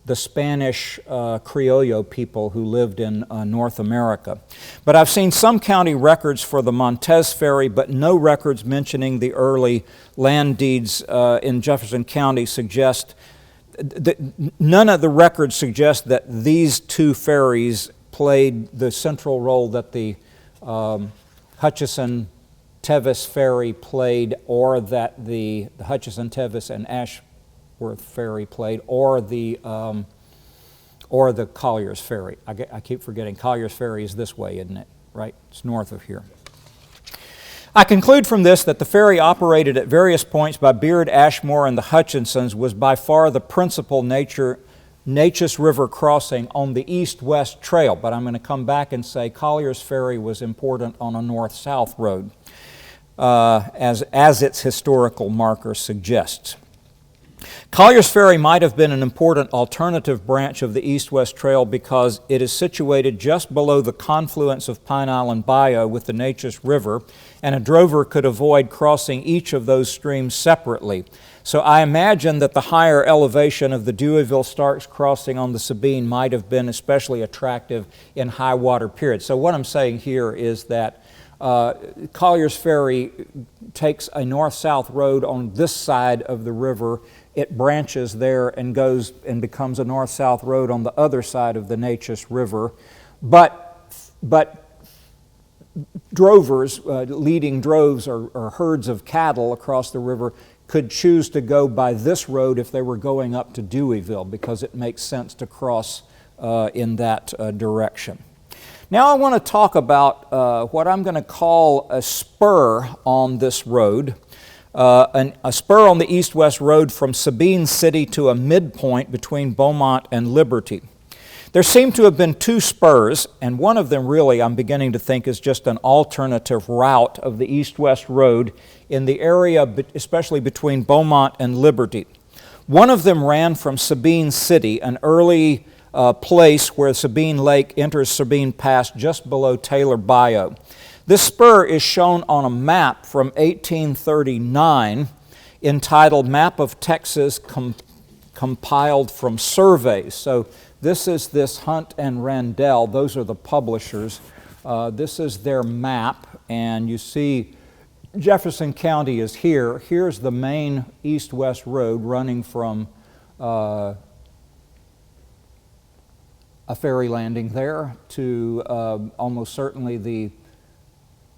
the Spanish Criollo people who lived in North America. But I've seen some county records for the Montez Ferry, but no records mentioning the early land deeds in Jefferson County suggest, none of the records suggest that these two ferries played the central role that the Hutchison-Tevis Ferry played, or that the Hutchison-Tevis and Ashworth Ferry played, or the Collier's Ferry. I keep forgetting. Collier's Ferry is this way, isn't it? Right? It's north of here. I conclude from this that the ferry operated at various points by Beard, Ashmore, and the Hutchinsons was by far the principal Neches River crossing on the east-west trail, but I'm going to come back and say Collier's Ferry was important on a north-south road, as its historical marker suggests. Collier's Ferry might have been an important alternative branch of the east-west trail because it is situated just below the confluence of Pine Island Bayou with the Neches River, and a drover could avoid crossing each of those streams separately. So I imagine that the higher elevation of the Deweyville-Starks crossing on the Sabine might have been especially attractive in high water periods. So what I'm saying here is that Collier's Ferry takes a north-south road on this side of the river. It branches there and goes and becomes a north-south road on the other side of the Neches River. But drovers, leading droves or herds of cattle across the river, could choose to go by this road if they were going up to Deweyville because it makes sense to cross in that direction. Now I want to talk about what I'm going to call a spur on this road, a spur on the east-west road from Sabine City to a midpoint between Beaumont and Liberty. There seem to have been two spurs, and one of them really I'm beginning to think is just an alternative route of the east-west road in the area, especially between Beaumont and Liberty. One of them ran from Sabine City, an early place where Sabine Lake enters Sabine Pass just below Taylor Bayou. This spur is shown on a map from 1839 entitled Map of Texas Compiled from Surveys. So this is this Hunt and Randell. Those are the publishers. This is their map, and you see Jefferson County is here. Here's the main east-west road running from a ferry landing there to almost certainly the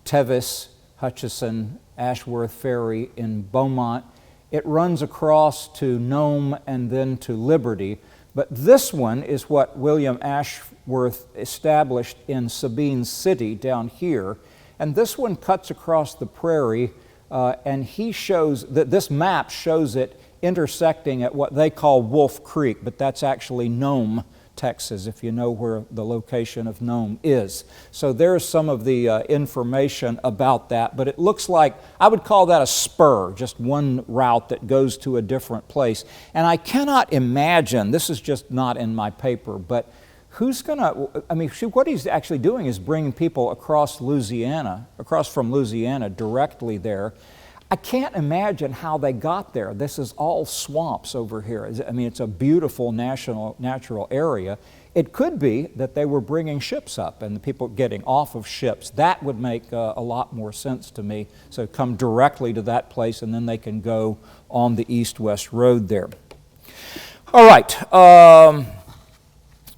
Tevis, Hutchison, Ashworth Ferry in Beaumont. It runs across to Nome and then to Liberty. But this one is what William Ashworth established in Sabine City down here. And this one cuts across the prairie, and he shows that this map shows it intersecting at what they call Wolf Creek, but that's actually Nome, Texas, if you know where the location of Nome is. So there's some of the information about that, but it looks like, I would call that a spur, just one route that goes to a different place. And I cannot imagine, this is just not in my paper, but who's going to, I mean, what he's actually doing is bringing people across from Louisiana directly there. I can't imagine how they got there. This is all swamps over here. I mean, it's a beautiful natural area. It could be that they were bringing ships up and the people getting off of ships. That would make a lot more sense to me. So come directly to that place and then they can go on the east-west road there. All right.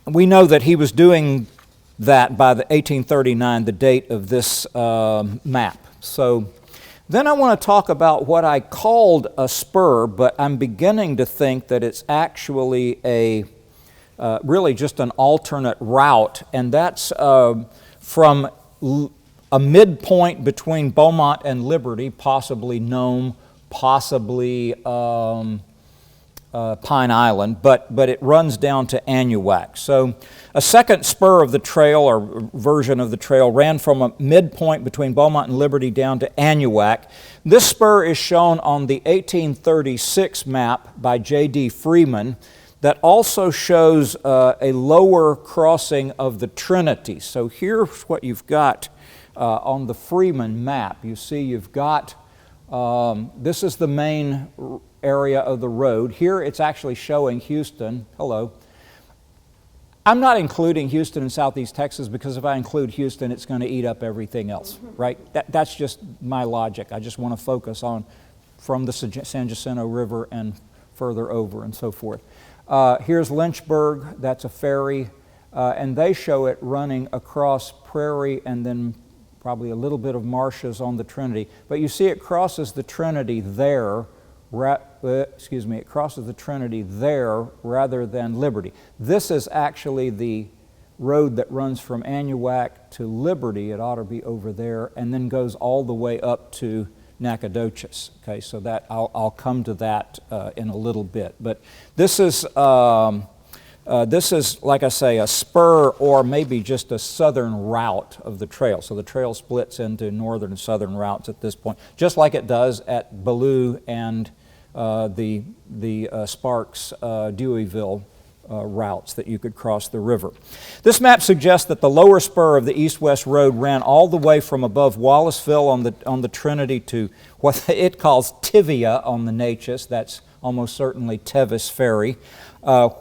we know that he was doing that by the 1839, the date of this map. So then I want to talk about what I called a spur, but I'm beginning to think that it's actually really just an alternate route, and that's from a midpoint between Beaumont and Liberty, possibly Nome, possibly Pine Island, but it runs down to Anahuac. So a second spur of the trail, or version of the trail, ran from a midpoint between Beaumont and Liberty down to Anahuac. This spur is shown on the 1836 map by J.D. Freeman that also shows a lower crossing of the Trinity. So here's what you've got on the Freeman map. You see you've got, this is the main area of the road. Here it's actually showing Houston. Hello. I'm not including Houston in southeast Texas because if I include Houston, it's going to eat up everything else, right? That's just my logic. I just want to focus on from the San Jacinto River and further over and so forth. Here's Lynchburg. That's a ferry. And they show it running across prairie and then probably a little bit of marshes on the Trinity. But you see it crosses the Trinity there. It crosses the Trinity there rather than Liberty. This is actually the road that runs from Anahuac to Liberty. It ought to be over there, and then goes all the way up to Nacogdoches. Okay, so that I'll come to that in a little bit. But this is like I say, a spur or maybe just a southern route of the trail. So the trail splits into northern and southern routes at this point, just like it does at Ballou and the Sparks Deweyville routes that you could cross the river. This map suggests that the lower spur of the east-west road ran all the way from above Wallaceville on the Trinity to what it calls Tivia on the Neches. That's almost certainly Tevis Ferry, at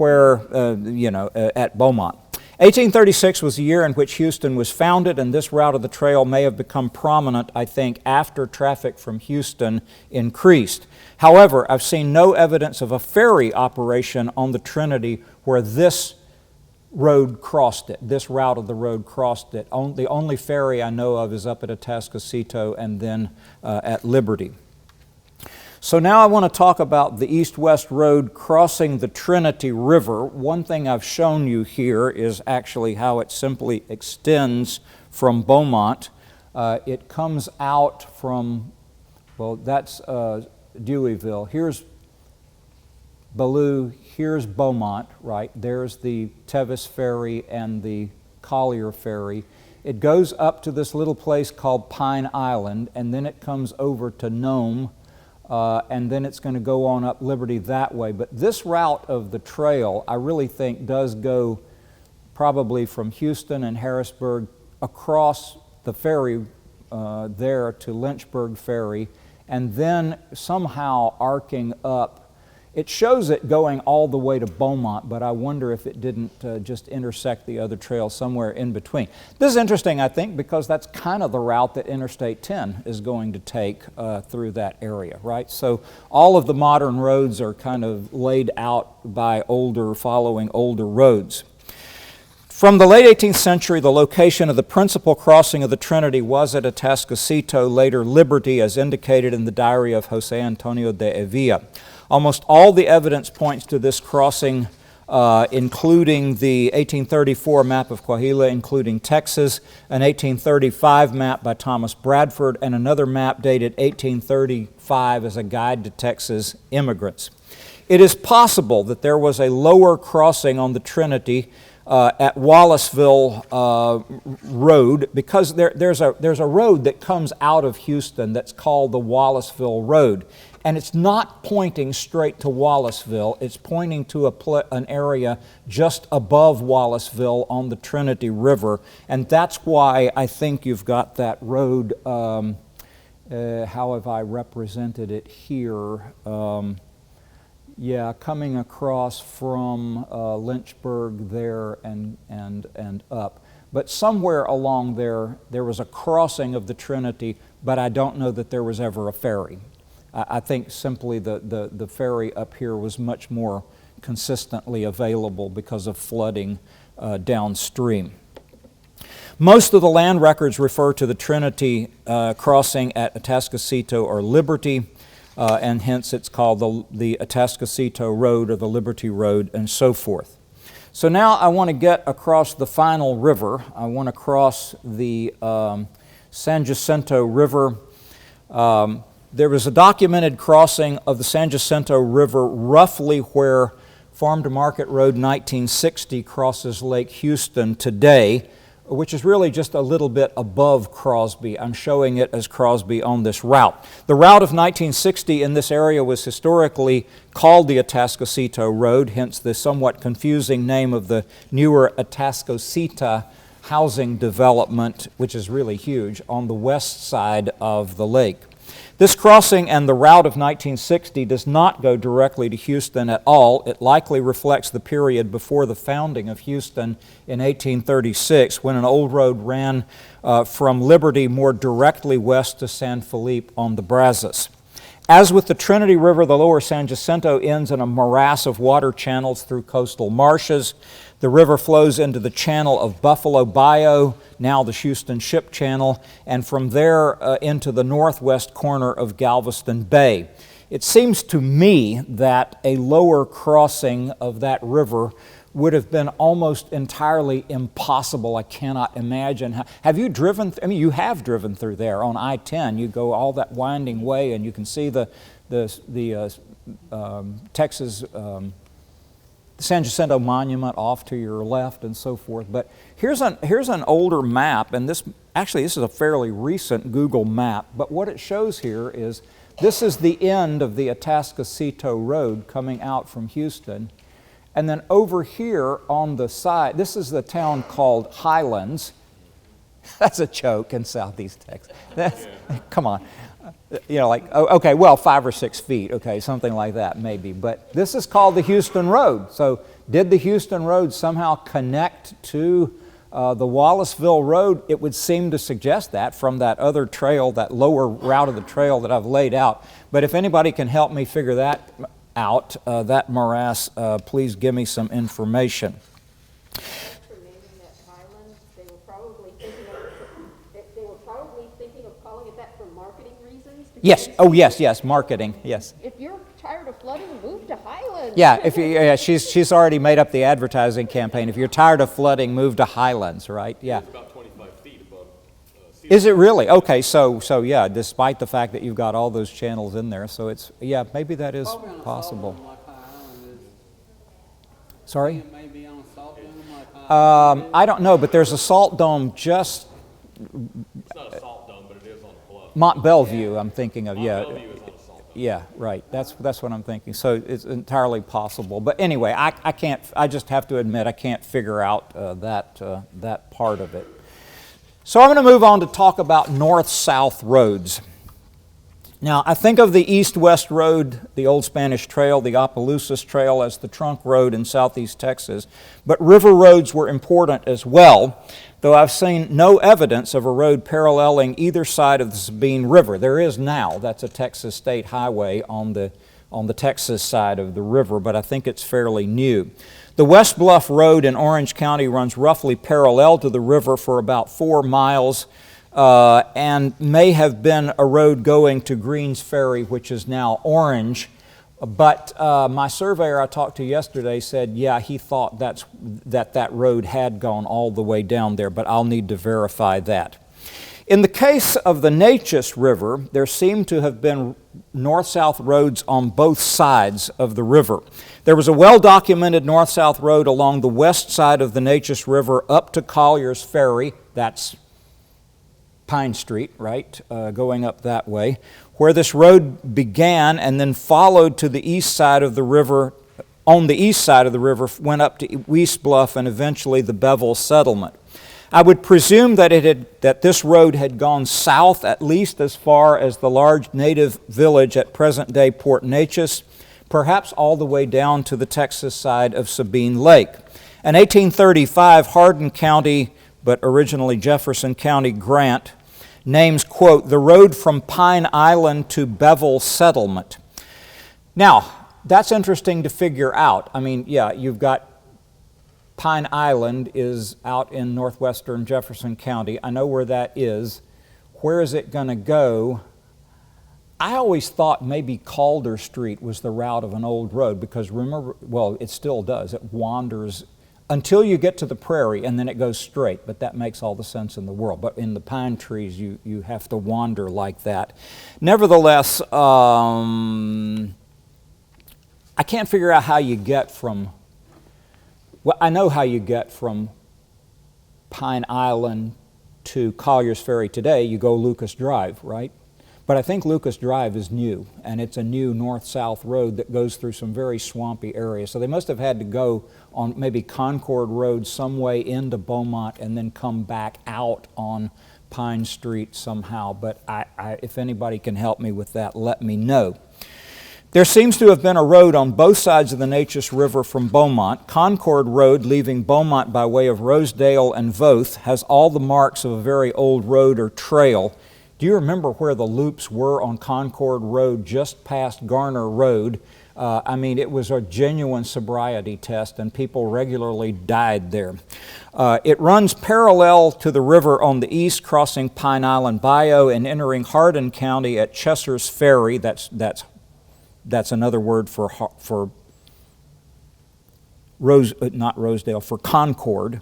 Beaumont. 1836 was the year in which Houston was founded, and this route of the trail may have become prominent, I think, after traffic from Houston increased. However, I've seen no evidence of a ferry operation on the Trinity where this road crossed it, this route of the road crossed it. The only ferry I know of is up at Atascocito and then at Liberty. So now I want to talk about the east-west road crossing the Trinity River. One thing I've shown you here is actually how it simply extends from Beaumont. It comes out from, well, that's Deweyville. Here's Ballou, here's Beaumont, right? There's the Tevis Ferry and the Collier Ferry. It goes up to this little place called Pine Island, and then it comes over to Nome, and then it's going to go on up Liberty that way. But this route of the trail, I really think, does go probably from Houston and Harrisburg across the ferry there to Lynchburg Ferry, and then somehow arcing up. It shows it going all the way to Beaumont, but I wonder if it didn't just intersect the other trail somewhere in between. This is interesting, I think, because that's kind of the route that Interstate 10 is going to take through that area, right? So all of the modern roads are kind of laid out by following older roads. From the late 18th century, the location of the principal crossing of the Trinity was at Atascocito, later Liberty, as indicated in the diary of Jose Antonio de Evia. Almost all the evidence points to this crossing, including the 1834 map of Coahuila, including Texas, an 1835 map by Thomas Bradford, and another map dated 1835 as a guide to Texas immigrants. It is possible that there was a lower crossing on the Trinity at Wallaceville Road, because there's a road that comes out of Houston that's called the Wallaceville Road. And it's not pointing straight to Wallaceville. It's pointing to an area just above Wallaceville on the Trinity River. And that's why I think you've got that road, how have I represented it here? Coming across from Lynchburg there and up. But somewhere along there was a crossing of the Trinity, but I don't know that there was ever a ferry. I think simply the ferry up here was much more consistently available because of flooding downstream. Most of the land records refer to the Trinity crossing at Atascocito or Liberty, and hence it's called the Atascocito Road or the Liberty Road and so forth. So now I want to get across the final river. I want to cross the San Jacinto River. There was a documented crossing of the San Jacinto River roughly where Farm to Market Road 1960 crosses Lake Houston today, which is really just a little bit above Crosby. I'm showing it as Crosby on this route. The route of 1960 in this area was historically called the Atascocito Road, hence the somewhat confusing name of the newer Atascocita housing development, which is really huge, on the west side of the lake. This crossing and the route of 1960 does not go directly to Houston at all. It likely reflects the period before the founding of Houston in 1836, when an old road ran from Liberty more directly west to San Felipe on the Brazos. As with the Trinity River, the lower San Jacinto ends in a morass of water channels through coastal marshes. The river flows into the channel of Buffalo Bayou, now the Houston Ship Channel, and from there into the northwest corner of Galveston Bay. It seems to me that a lower crossing of that river would have been almost entirely impossible. I cannot imagine how. Have you driven? I mean, you have driven through there on I-10. You go all that winding way, and you can see the Texas San Jacinto Monument off to your left and so forth. But here's an older map, and this is a fairly recent Google map. But what it shows here is this is the end of the Atascocito Road coming out from Houston. And then over here on the side, this is the town called Highlands. That's a joke in southeast Texas. Come on. You know, like, okay, well, 5 or 6 feet, okay, something like that maybe. But this is called the Houston Road. So did the Houston Road somehow connect to the Wallaceville Road? It would seem to suggest that from that other trail, that lower route of the trail that I've laid out. But if anybody can help me figure that out, that morass, please give me some information. For naming that Highlands, they were probably thinking of calling it that for marketing reasons. Yes. Oh, yes. Marketing. Yes. If you're tired of flooding, move to Highlands. Yeah. She's already made up the advertising campaign. If you're tired of flooding, move to Highlands. Right. Yeah. It's about 25 feet above sea Is it really? Okay. So yeah. Despite the fact that you've got all those channels in there, so it's maybe that is possible. Sorry. It may be on a salt dome like I don't know, but there's a salt dome just It's not a salt dome, but it is on a bluff. Mont Bellevue. I'm thinking of. Yeah. Bellevue is on a salt dome. Yeah, right. That's what I'm thinking. So it's entirely possible. But anyway, I can't. I just have to admit I can't figure out that part of it. So I'm going to move on to talk about north-south roads. Now, I think of the east-west road, the Old Spanish Trail, the Opelousas Trail as the trunk road in southeast Texas, but river roads were important as well, though I've seen no evidence of a road paralleling either side of the Sabine River. There is now. That's a Texas state highway on the Texas side of the river, but I think it's fairly new. The West Bluff Road in Orange County runs roughly parallel to the river for about 4 miles, and may have been a road going to Greens Ferry, which is now Orange. But my surveyor I talked to yesterday said, yeah, he thought that road had gone all the way down there, but I'll need to verify that. In the case of the Neches River, there seem to have been north-south roads on both sides of the river. There was a well-documented north-south road along the west side of the Neches River up to Collier's Ferry, that's Pine Street, right, going up that way, where this road began and then followed to the east side of the river. On the east side of the river, went up to East Bluff and eventually the Bevel settlement. I would presume that this road had gone south at least as far as the large native village at present-day Port Neches, perhaps all the way down to the Texas side of Sabine Lake. In 1835, Hardin County, but originally Jefferson County grant, names, quote, the road from Pine Island to Bevel Settlement. Now, that's interesting to figure out. I mean, yeah, you've got Pine Island is out in northwestern Jefferson County. I know where that is. Where is it going to go? I always thought maybe Calder Street was the route of an old road because remember, well, it still does. It wanders until you get to the prairie and then it goes straight, but that makes all the sense in the world. But in the pine trees, you have to wander like that. Nevertheless, I can't figure out how you get from, well, I know how you get from Pine Island to Collier's Ferry today. You go Lucas Drive, right? But I think Lucas Drive is new, and it's a new north-south road that goes through some very swampy areas. So they must have had to go on maybe Concord Road some way into Beaumont and then come back out on Pine Street somehow. But if anybody can help me with that, let me know. There seems to have been a road on both sides of the Neches River from Beaumont. Concord Road, leaving Beaumont by way of Rosedale and Voth, has all the marks of a very old road or trail. Do you remember where the loops were on Concord Road just past Garner Road? I mean, it was a genuine sobriety test and people regularly died there. It runs parallel to the river on the east, crossing Pine Island Bayou and entering Hardin County at Chesser's Ferry. That's another word for Concord.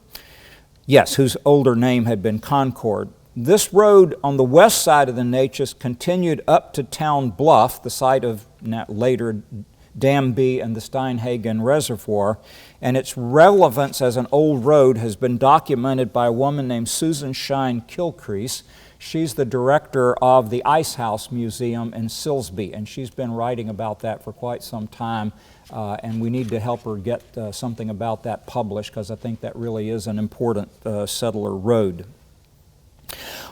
Yes, whose older name had been Concord. This road on the west side of the Neches continued up to Town Bluff, the site of later Danby and the Steinhagen Reservoir, and its relevance as an old road has been documented by a woman named Susan Shine Kilcrease. She's the director of the Ice House Museum in Silsbee, and she's been writing about that for quite some time, and we need to help her get something about that published because I think that really is an important settler road.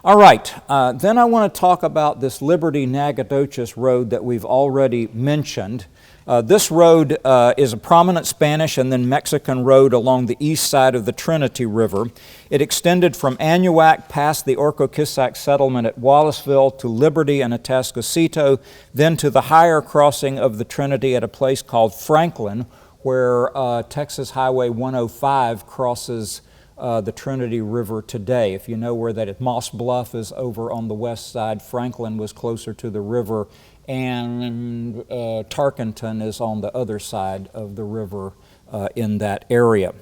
All right, then I want to talk about this Liberty-Nacogdoches road that we've already mentioned. This road is a prominent Spanish and then Mexican road along the east side of the Trinity River. It extended from Anahuac past the Orcoquissac settlement at Wallaceville to Liberty and Atascocito, then to the higher crossing of the Trinity at a place called Franklin, where Texas Highway 105 crosses the Trinity River today. If you know where that is, Moss Bluff is over on the west side, Franklin was closer to the river, and Tarkenton is on the other side of the river in that area.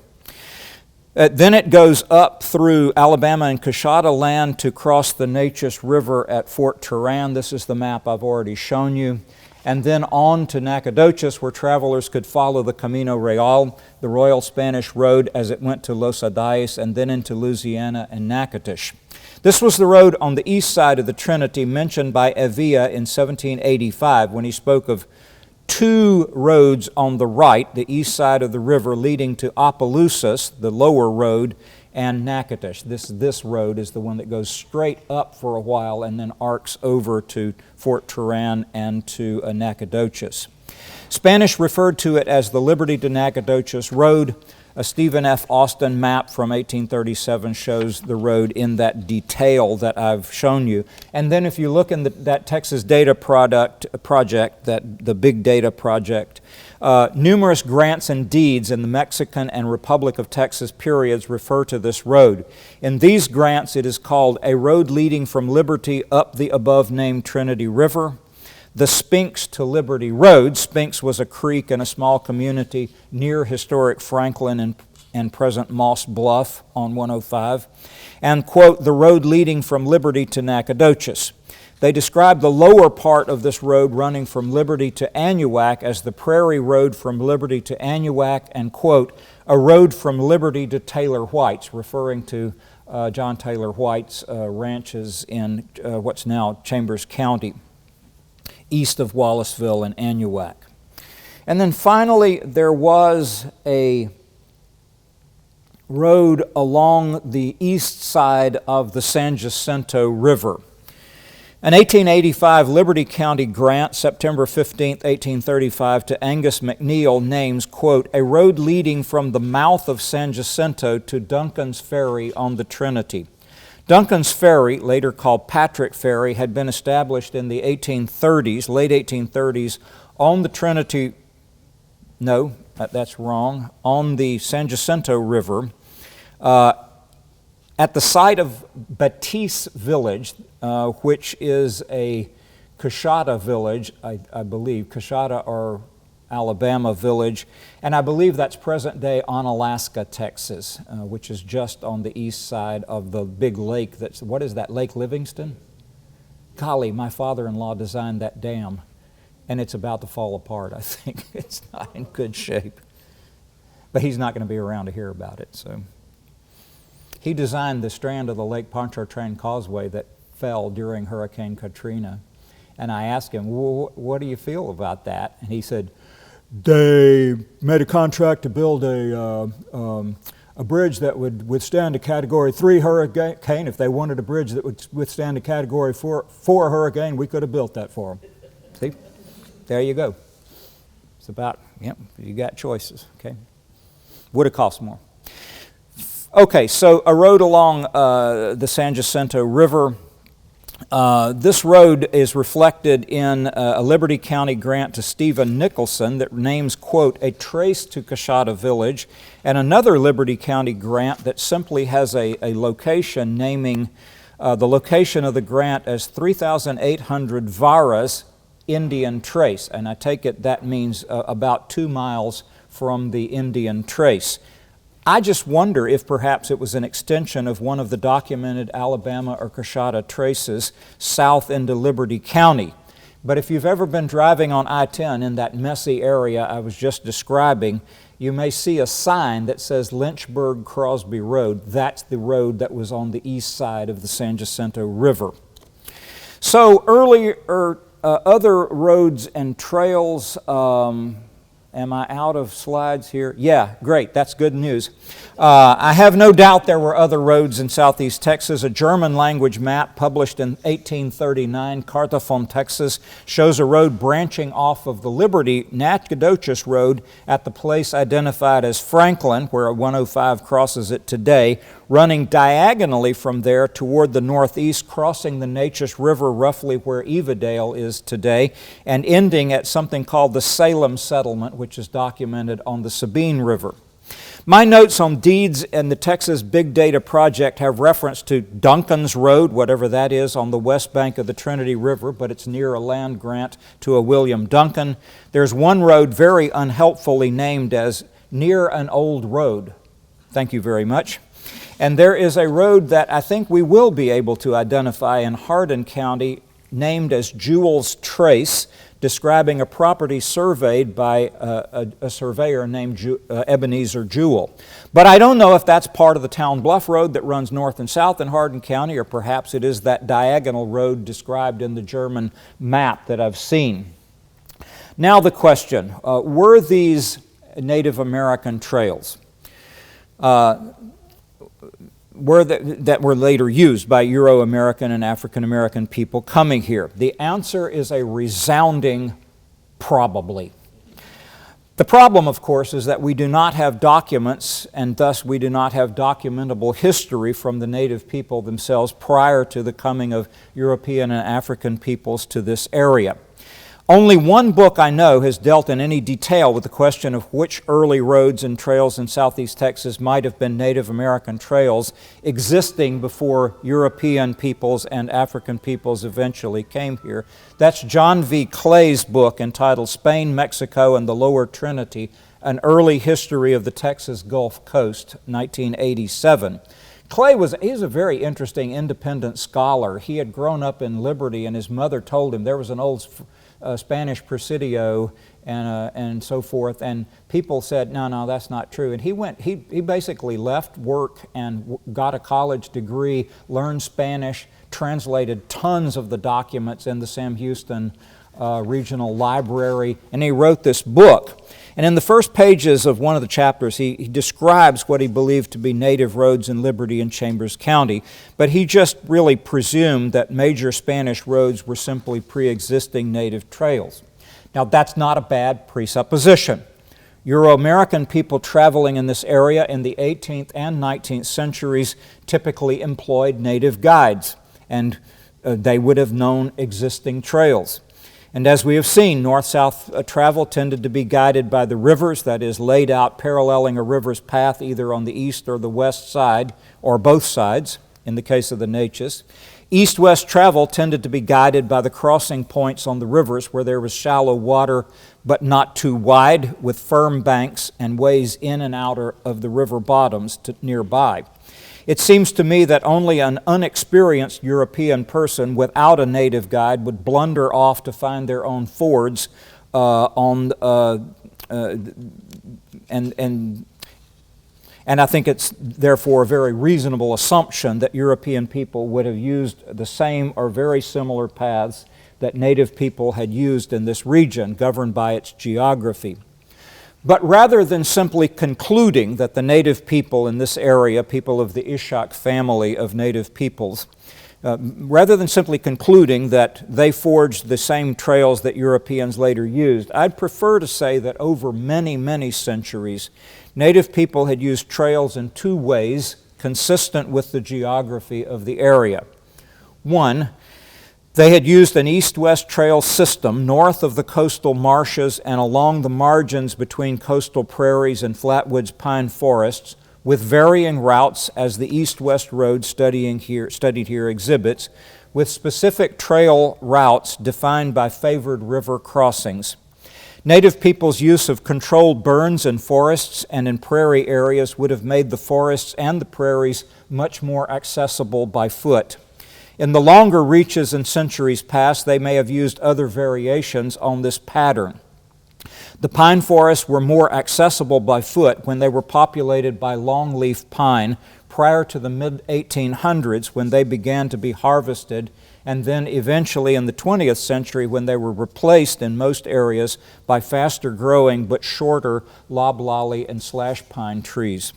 Then it goes up through Alabama and Coshada land to cross the Neches River at Fort Turan. This is the map I've already shown you. And then on to Nacogdoches, where travelers could follow the Camino Real, the Royal Spanish Road, as it went to Los Adayes and then into Louisiana and Natchitoches. This was the road on the east side of the Trinity mentioned by Evia in 1785 when he spoke of two roads on the right, the east side of the river leading to Opelousas, the lower road, and Natchitoches. This road is the one that goes straight up for a while and then arcs over to Fort Turan and to Nacogdoches. Spanish referred to it as the Liberty to Nacogdoches Road. A Stephen F. Austin map from 1837 shows the road in that detail that I've shown you. And then if you look in that Texas Data project, the Big Data Project, numerous grants and deeds in the Mexican and Republic of Texas periods refer to this road. In these grants, it is called a road leading from Liberty up the above-named Trinity River. The Spinks to Liberty Road. Spinks was a creek in a small community near historic Franklin and present Moss Bluff on 105. And, quote, the road leading from Liberty to Nacogdoches. They describe the lower part of this road running from Liberty to Anahuac as the Prairie Road from Liberty to Anahuac and, quote, a road from Liberty to Taylor White's, referring to John Taylor White's ranches in what's now Chambers County, east of Wallaceville and Anahuac. And then finally, there was a road along the east side of the San Jacinto River. An 1885 Liberty County grant, September 15, 1835, to Angus McNeil names, quote, a road leading from the mouth of San Jacinto to Duncan's Ferry on the Trinity. Duncan's Ferry, later called Patrick Ferry, had been established in the 1830s, late 1830s, on the Trinity No, that's wrong. On the San Jacinto River, at the site of Batiste Village, which is a Coshada village, I believe, Coshada or Alabama village, and I believe that's present day Onalaska, Texas, which is just on the east side of the big lake. What is that, Lake Livingston? Golly, my father-in-law designed that dam, and it's about to fall apart, I think. It's not in good shape. But he's not going to be around to hear about it, so. He designed the strand of the Lake Pontchartrain Causeway that fell during Hurricane Katrina. And I asked him, well, what do you feel about that? And he said, they made a contract to build a bridge that would withstand a Category 3 hurricane. If they wanted a bridge that would withstand a Category 4 hurricane, we could have built that for them. See? There you go. It's about, you got choices, okay? Would have cost more. Okay, so a road along the San Jacinto River. This road is reflected in a Liberty County grant to Stephen Nicholson that names, quote, a trace to Coshada Village, and another Liberty County grant that simply has a location naming the location of the grant as 3,800 Varas Indian Trace, and I take it that means about 2 miles from the Indian Trace. I just wonder if perhaps it was an extension of one of the documented Alabama or Coshada traces south into Liberty County. But if you've ever been driving on I-10 in that messy area I was just describing, you may see a sign that says Lynchburg-Crosby Road. That's the road that was on the east side of the San Jacinto River. So other roads and trails, am I out of slides here? Yeah, great, that's good news. I have no doubt there were other roads in southeast Texas. A German language map published in 1839, Carta von Texas, shows a road branching off of the Liberty Nacogdoches Road at the place identified as Franklin, where 105 crosses it today, running diagonally from there toward the northeast, crossing the Natchez River roughly where Evadale is today, and ending at something called the Salem Settlement, which is documented on the Sabine River. My notes on deeds and the Texas Big Data Project have reference to Duncan's Road, whatever that is, on the west bank of the Trinity River, but it's near a land grant to a William Duncan. There's one road very unhelpfully named as Near an Old Road. Thank you very much. And there is a road that I think we will be able to identify in Hardin County named as Jewel's Trace, describing a property surveyed by a surveyor named Ebenezer Jewell. But I don't know if that's part of the Town Bluff Road that runs north and south in Hardin County, or perhaps it is that diagonal road described in the German map that I've seen. Now the question, were these Native American trails? That were later used by Euro-American and African-American people coming here? The answer is a resounding probably. The problem, of course, is that we do not have documents, and thus we do not have documentable history from the native people themselves prior to the coming of European and African peoples to this area. Only one book I know has dealt in any detail with the question of which early roads and trails in southeast Texas might have been Native American trails existing before European peoples and African peoples eventually came here. That's John V. Clay's book entitled Spain, Mexico, and the Lower Trinity, An Early History of the Texas Gulf Coast, 1987. Clay he's a very interesting independent scholar. He had grown up in Liberty, and his mother told him there was an old Spanish Presidio and so forth, and people said, no, that's not true. And he basically left work and got a college degree, learned Spanish, translated tons of the documents in the Sam Houston Regional Library, and he wrote this book. And in the first pages of one of the chapters, he describes what he believed to be native roads in Liberty and Chambers County, but he just really presumed that major Spanish roads were simply pre-existing native trails. Now, that's not a bad presupposition. Euro-American people traveling in this area in the 18th and 19th centuries typically employed native guides, and they would have known existing trails. And as we have seen, north-south travel tended to be guided by the rivers, that is, laid out paralleling a river's path either on the east or the west side, or both sides, in the case of the Natchez. East-west travel tended to be guided by the crossing points on the rivers where there was shallow water but not too wide, with firm banks and ways in and out of the river bottoms nearby. It seems to me that only an unexperienced European person without a native guide would blunder off to find their own fords and I think it's therefore a very reasonable assumption that European people would have used the same or very similar paths that native people had used in this region, governed by its geography. But rather than simply concluding that the native people in this area, people of the Ishak family of native peoples, rather than simply concluding that they forged the same trails that Europeans later used, I'd prefer to say that over many, many centuries, native people had used trails in two ways consistent with the geography of the area. One, they had used an east-west trail system north of the coastal marshes and along the margins between coastal prairies and flatwoods pine forests, with varying routes as the east-west road studied here exhibits, with specific trail routes defined by favored river crossings. Native people's use of controlled burns in forests and in prairie areas would have made the forests and the prairies much more accessible by foot. In the longer reaches in centuries past, they may have used other variations on this pattern. The pine forests were more accessible by foot when they were populated by longleaf pine prior to the mid-1800s, when they began to be harvested, and then eventually in the 20th century when they were replaced in most areas by faster growing but shorter loblolly and slash pine trees.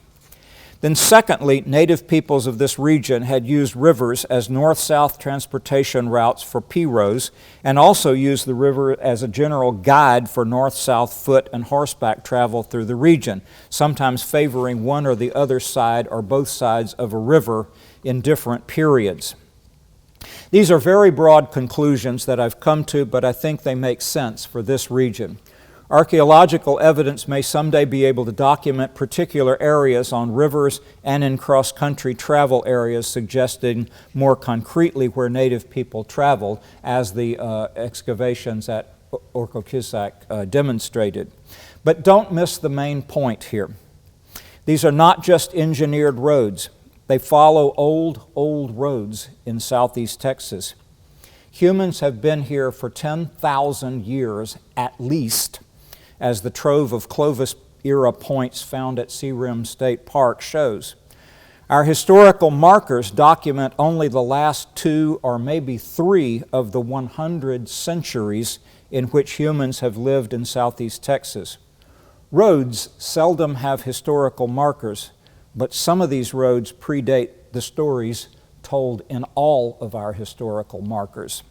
Then secondly, native peoples of this region had used rivers as north-south transportation routes for pirogues, and also used the river as a general guide for north-south foot and horseback travel through the region, sometimes favoring one or the other side or both sides of a river in different periods. These are very broad conclusions that I've come to, but I think they make sense for this region. Archaeological evidence may someday be able to document particular areas on rivers and in cross-country travel areas, suggesting more concretely where native people traveled, as the excavations at Orcoquissac demonstrated. But don't miss the main point here. These are not just engineered roads. They follow old roads in southeast Texas. Humans have been here for 10,000 years at least, as the trove of Clovis-era points found at Sea Rim State Park shows. Our historical markers document only the last 2 or maybe 3 of the 100 centuries in which humans have lived in southeast Texas. Roads seldom have historical markers, but some of these roads predate the stories told in all of our historical markers.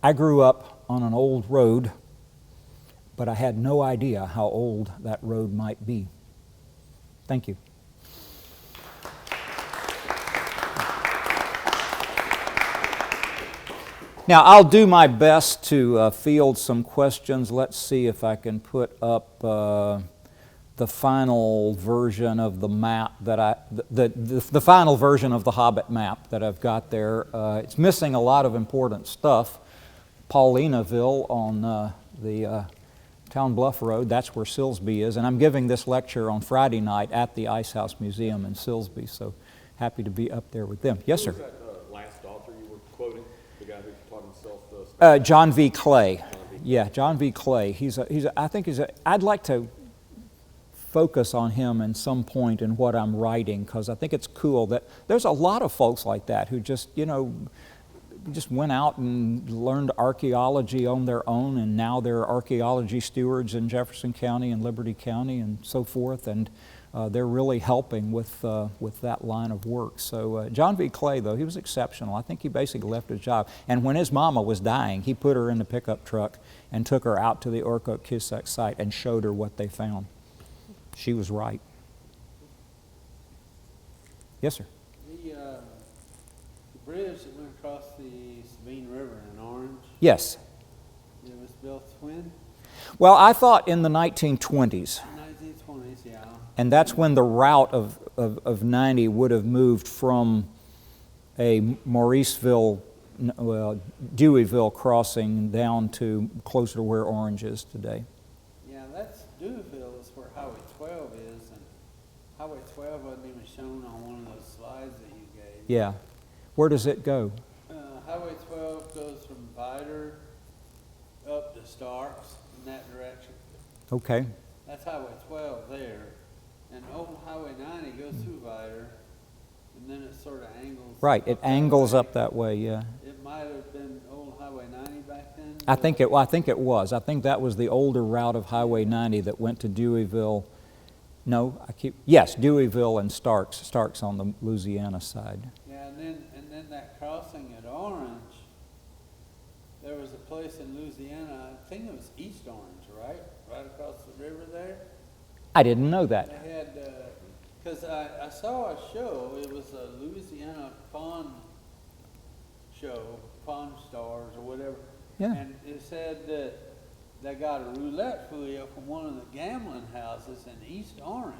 I grew up on an old road, but I had no idea how old that road might be. Thank you. Now, I'll do my best to field some questions. Let's see if I can put up the final version of the map that the final version of the Hobbit map that I've got there. It's missing a lot of important stuff. Paulinaville on the Town Bluff Road, that's where Silsbee is, and I'm giving this lecture on Friday night at the Ice House Museum in Silsbee, so happy to be up there with them. Yes, sir? Who was that last author you were quoting? The guy who taught himself John V. Clay. John V. Yeah, John V. Clay. I'd like to focus on him in some point in what I'm writing, because I think it's cool that there's a lot of folks like that who just went out and learned archaeology on their own, and now they're archaeology stewards in Jefferson County and Liberty County and so forth, and they're really helping with that line of work. So John V. Clay, though, he was exceptional. I think he basically left his job, and when his mama was dying, he put her in the pickup truck and took her out to the Orcoquissac site and showed her what they found. She was right. Yes, sir? The bridge that went across the Sabine River in Orange, Yes. It was built when? Well, I thought in the 1920s, 1920s, yeah. and that's when the route of 90 would have moved from a Mauriceville, Deweyville crossing down to closer to where Orange is today. Yeah, that's Deweyville is where Highway 12 is, and Highway 12 wasn't even shown on one of those slides that you gave. Yeah. Where does it go? Highway 12 goes from Vidor up to Starks in that direction. Okay. That's Highway 12 there. And old Highway 90 goes through Vidor, and then it sort of angles. Right, it angles up that way, yeah. It might have been old Highway 90 back then. I think it was. I think that was the older route of Highway 90 that went to Deweyville. No, Deweyville and Starks on the Louisiana side. Yeah, and then that crossing at Orange, there was a place in Louisiana, I think it was East Orange, right? Right across the river there. I didn't know that. They had, because I saw a show, it was a Louisiana Pawn show, Pawn Stars or whatever. Yeah. And it said that they got a roulette wheel from one of the gambling houses in East Orange.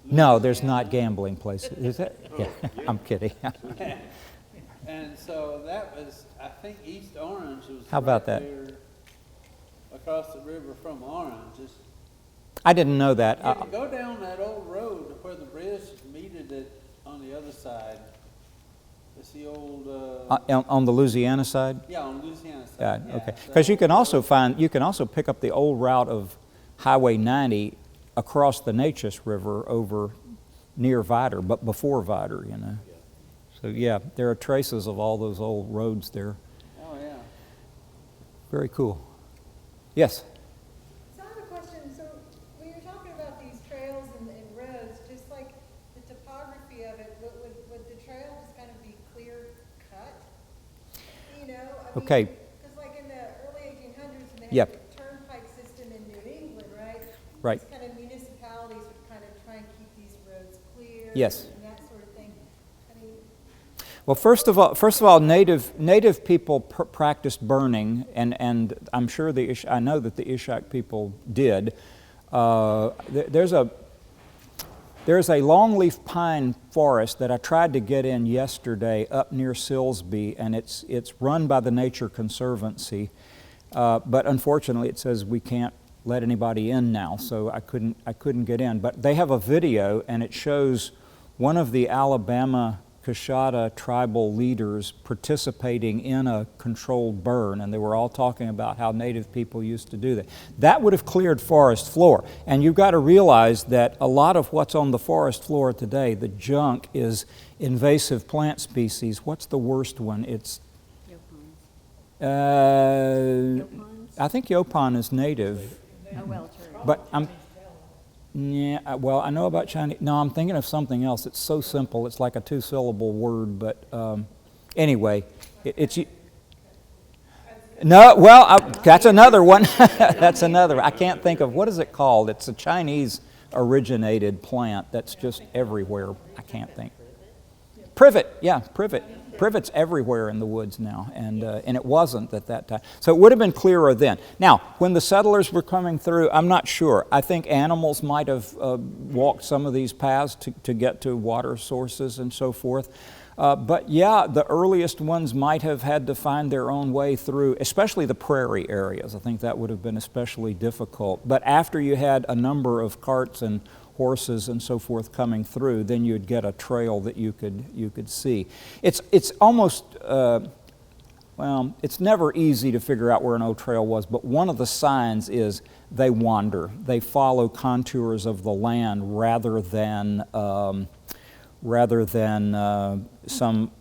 No, there's not gambling places. Is that? Yeah, I'm kidding. And so that was, I think East Orange was How about that? there across the river from Orange. I didn't know that. You can go down that old road where the bridge meted it on the other side. It's the old... On the Louisiana side? yeah, on Louisiana side. Yeah, Yeah, okay. so- Because you can also pick up the old route of Highway 90 across the Natchez River over near Vidor, but before Vidor, you know. So yeah, there are traces of all those old roads there. Oh, yeah. Very cool. Yes? So I have a question. So when you're talking about these trails and roads, just like the topography of it, would the trail just kind of be clear cut? You know? Okay. Because like in the early 1800s, when they had Yep. the turnpike system in New England, right? Right. These kind of municipalities would kind of try and keep these roads clear. Yes. And that sort of thing. I mean, Well, first of all, native people practiced burning, and I'm sure I know that the Ishak people did. There's a longleaf pine forest that I tried to get in yesterday up near Silsbee, and it's run by the Nature Conservancy, but unfortunately it says we can't let anybody in now, so I couldn't get in. But they have a video, and it shows one of the Alabama Coshada tribal leaders participating in a controlled burn, and they were all talking about how native people used to do that. That would have cleared forest floor, and you've got to realize that a lot of what's on the forest floor today, the junk, is invasive plant species. What's the worst one? It's I think Yopon is native, oh, well, true. but yeah, well, I know about Chinese. No, I'm thinking of something else. It's so simple. It's like a two-syllable word, but anyway, it's... No, well, that's another one. That's another. I can't think of, what is it called? It's a Chinese-originated plant that's just everywhere. I can't think. Privet, yeah, privet. Privet's everywhere in the woods now, and it wasn't at that time. So it would have been clearer then. Now, when the settlers were coming through, I'm not sure. I think animals might have walked some of these paths to get to water sources and so forth. But yeah, the earliest ones might have had to find their own way through, especially the prairie areas. I think that would have been especially difficult. But after you had a number of carts and horses and so forth coming through, then you'd get a trail that you could see. It's almost well, it's never easy to figure out where an old trail was, but one of the signs is they wander. They follow contours of the land rather than some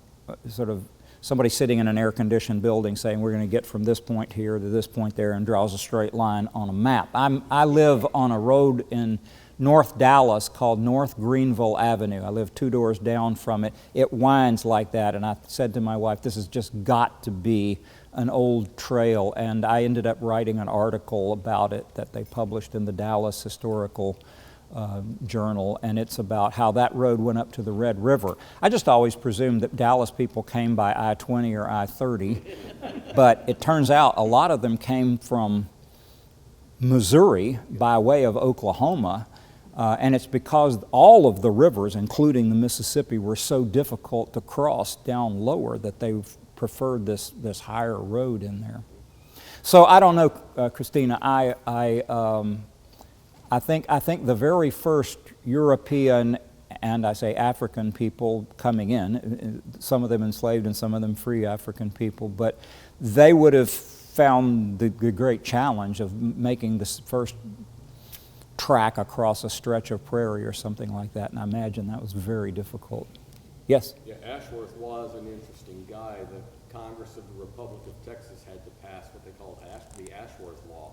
sort of somebody sitting in an air-conditioned building saying we're going to get from this point here to this point there and draws a straight line on a map. I live on a road in North Dallas called North Greenville Avenue. I live 2 doors down from it. It winds like that, and I said to my wife, this has just got to be an old trail, and I ended up writing an article about it that they published in the Dallas Historical journal, and it's about how that road went up to the Red River. I just always presumed that Dallas people came by I-20 or I-30, but it turns out a lot of them came from Missouri by way of Oklahoma, and it's because all of the rivers, including the Mississippi, were so difficult to cross down lower that they preferred this higher road in there. So I don't know, Christina. I think the very first European, and I say African people coming in, some of them enslaved and some of them free African people, but they would have found the great challenge of making this first track across a stretch of prairie or something like that, and I imagine that was very difficult. Yes? Yeah, Ashworth was an interesting guy. The Congress of the Republic of Texas had to pass what they called the Ashworth Law.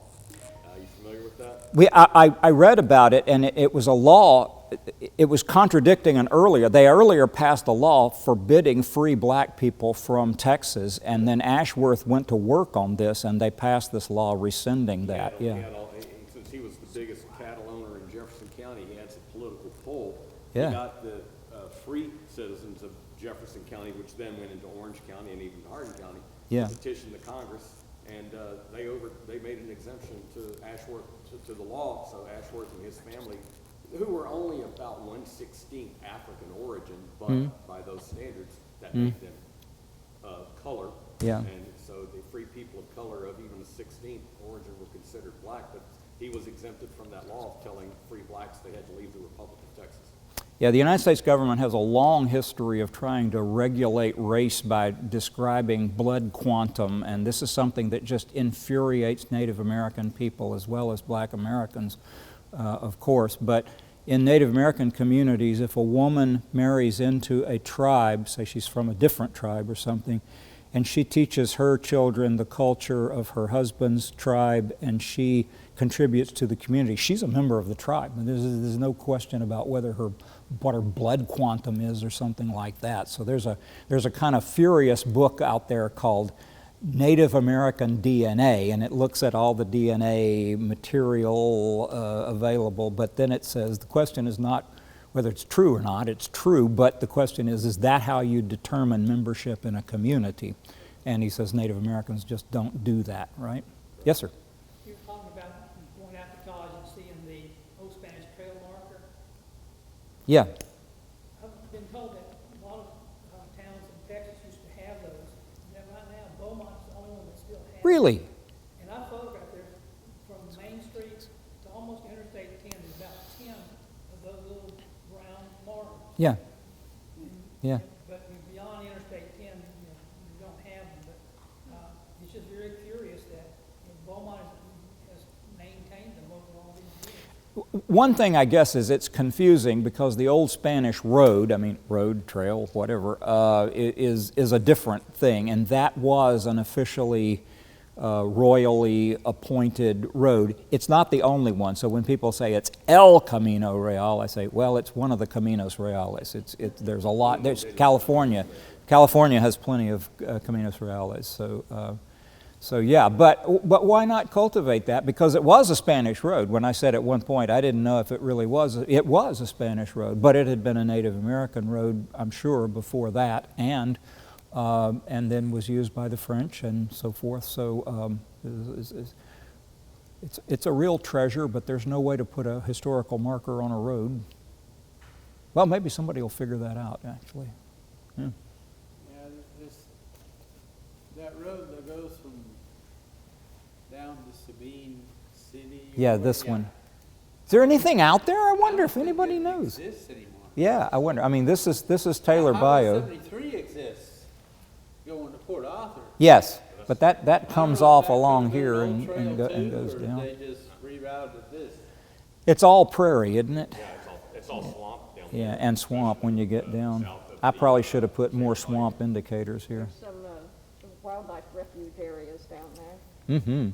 You familiar with that? I read about it, and it was a law. It was contradicting an earlier. They earlier passed a law forbidding free black people from Texas, and then Ashworth went to work on this, and they passed this law rescinding that. Since he was the biggest cattle owner in Jefferson County, he had some political pull. Yeah. He got the free citizens of Jefferson County, which then went into Orange County and even Hardin County, Yeah. to petition the Congress, and they made an exemption to Ashworth to the law. So Ashworth and his family, who were only about 1/16 African origin, but by those standards, that made them color. Yeah. And so the free people of color of even a 16th origin were considered black, but he was exempted from that law, telling free blacks they had to leave the Republic of Texas. Yeah, the United States government has a long history of trying to regulate race by describing blood quantum, and this is something that just infuriates Native American people as well as black Americans, of course. But in Native American communities, if a woman marries into a tribe, say she's from a different tribe or something, and she teaches her children the culture of her husband's tribe, and she contributes to the community, she's a member of the tribe. And there's no question about what her blood quantum is or something like that. So there's a kind of furious book out there called Native American DNA, and it looks at all the DNA material available, but then it says the question is not whether it's true or not. It's true, but the question is that how you determine membership in a community? And he says Native Americans just don't do that, right? Yes, sir. You're talking about going out to college and seeing the Old Spanish Trail marker. Yeah. I've been told that a lot of towns in Texas used to have those. And right now, Beaumont's the only one that still has. Really? And I photographed there from Main Street to almost Interstate 10. There's about 10 of those little round markers. Yeah. Yeah. But beyond Interstate 10, you don't have them. But it's just very curious that Beaumont has maintained them over all these years. One thing, I guess, is it's confusing because the Old Spanish road, road, trail, whatever, is a different thing, and that was an officially royally appointed road. It's not the only one, so when people say it's El Camino Real, I say, well, it's one of the Caminos Reales. There's a lot. There's California. California has plenty of Caminos Reales, so yeah, but why not cultivate that? Because it was a Spanish road. When I said at one point, I didn't know if it really was. It was a Spanish road, but it had been a Native American road, I'm sure, before that, and then was used by the French and so forth. So it's a real treasure, but there's no way to put a historical marker on a road. Well, maybe somebody will figure that out, actually. Yeah. Yeah, that road that goes from down to Sabine City. Yeah, this one. Is there anything out there? I wonder if anybody knows. Exists anymore. Yeah, I wonder. This is Taylor Highway Bayou. 73 exists going to Port Arthur. Yes, but that comes off Back along to the here old and trail too, goes or down. They just rerouted this. It's all prairie, isn't it? Yeah, it's all swamp down there. Yeah, and swamp when you get down. I probably should have put more swamp indicators here. Some wildlife refuge areas down there. Mm-hmm.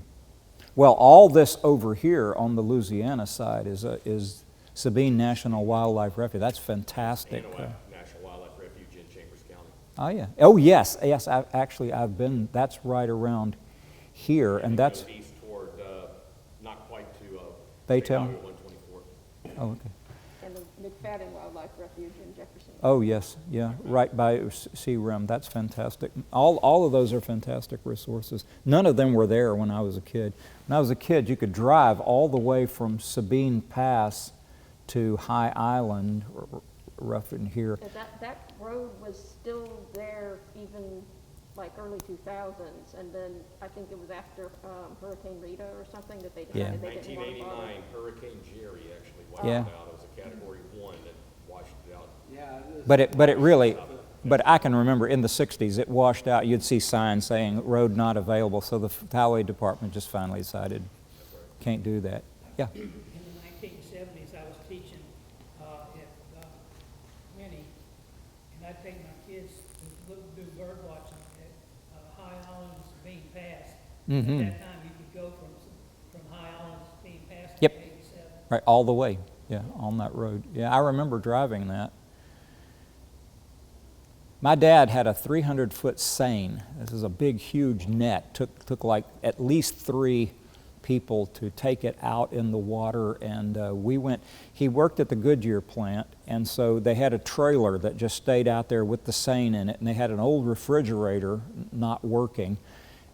Well, all this over here on the Louisiana side is Sabine National Wildlife Refuge. That's fantastic. National Wildlife Refuge in Chambers County. Oh yeah. Oh yes. I've been. That's right around here, and that's Goes east toward, not quite to Baytown. Highway 124. Oh, okay. And the McFadden Wildlife Refuge in Jefferson. Oh, yes, yeah, right by Sea Rim. That's fantastic. All of those are fantastic resources. None of them were there when I was a kid. When I was a kid, you could drive all the way from Sabine Pass to High Island, rough in here. But that road was still there even like early 2000s, and then I think it was after Hurricane Rita or something that they Yeah. decided they didn't want to bother. 1989, Hurricane Jerry actually wiped Yeah. it out. It was a Category 1 that washed it out. Yeah. But it really, but I can remember in the 60s, it washed out. You'd see signs saying road not available, so the highway department just finally decided, can't do that. Yeah. In the 1970s, I was teaching at Winnie, and I'd take my kids to do bird watching at High Island, Sabine Pass. Mhm. At that time, you could go from High Island to Sabine Pass to Yep. 87. Right, all the way, yeah, on that road. Yeah, I remember driving that. My dad had a 300-foot seine. This is a big, huge net. Took like at least 3 people to take it out in the water, and we went. He worked at the Goodyear plant, and so they had a trailer that just stayed out there with the seine in it, and they had an old refrigerator not working.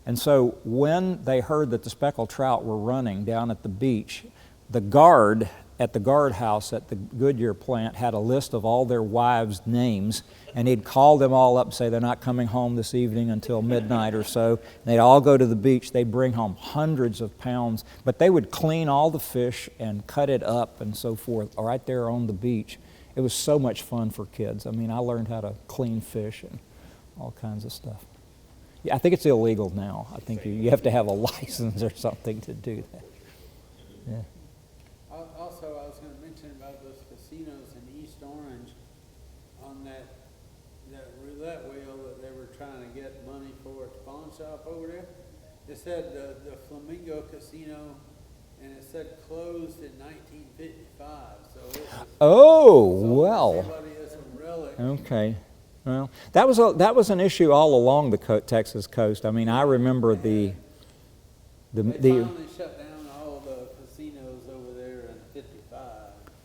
And so when they heard that the speckled trout were running down at the beach, the guard at the guardhouse at the Goodyear plant had a list of all their wives' names, and he'd call them all up and say they're not coming home this evening until midnight or so. And they'd all go to the beach. They'd bring home hundreds of pounds, but they would clean all the fish and cut it up and so forth right there on the beach. It was so much fun for kids. I mean, I learned how to clean fish and all kinds of stuff. Yeah, I think it's illegal now. I think you have to have a license or something to do that. Yeah. Also, I was gonna mention about those casinos in East Orange on that roulette wheel that they were trying to get money for at the pawn shop over there. It said the Flamingo Casino, and it said closed in 1955, so it was. Oh, so well. Somebody is a relic. Okay. Well, that was an issue all along the Texas coast. I mean, I remember They finally shut down all the casinos over there in 55.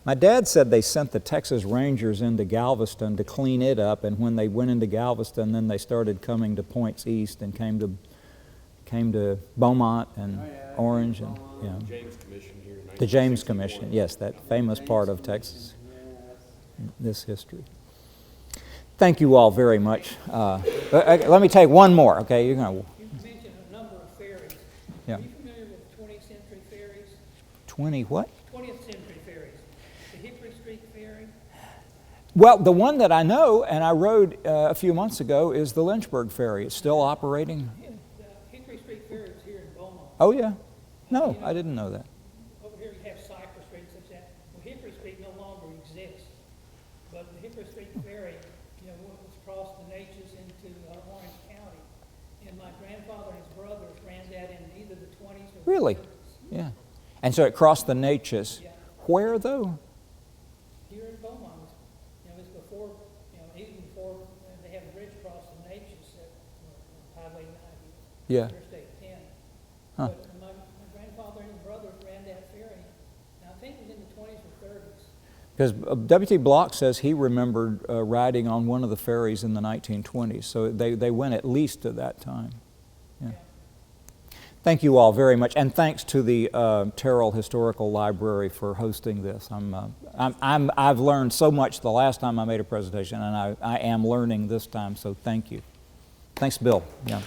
my dad said they sent the Texas Rangers into Galveston to clean it up, and when they went into Galveston, then they started coming to points east and came to Beaumont and Oh, yeah, Orange and Beaumont. yeah. James Commission here in 1961. The James Commission, yes, that famous part of Texas, Yeah, this history. Thank you all very much. Let me take one more, okay? You're gonna, You mentioned a number of ferries. Yeah. Are you familiar with 20th century ferries? 20 what? 20th century ferries. The Hickory Street Ferry. Well, the one that I know and I rode a few months ago is the Lynchburg Ferry. It's still operating. Yeah, the Hickory Street Ferry is here in Beaumont. Oh, yeah? No, I didn't know that. Over here you have Cypress Street, such that. Well, Hickory Street no longer exists. But the Hickory Street Ferry, was across the Natchez into Orange County. And my grandfather and his brothers ran that in either the 20s or the Really? 30s. Yeah. And so it crossed the Natchez. Yeah. Where, though? Here in Beaumont, it's before, even before they have a bridge across the Natchez at Highway 90. Yeah. Interstate 10. Huh. But my grandfather and his brothers ran that ferry, and I think it was in the 20s or 30s. Because W.T. Block says he remembered riding on one of the ferries in the 1920s. So they went at least to that time. Yeah. Thank you all very much, and thanks to the Terrell Historical Library for hosting this. I've learned so much the last time I made a presentation, and I am learning this time. So thank you. Thanks, Bill. Yeah.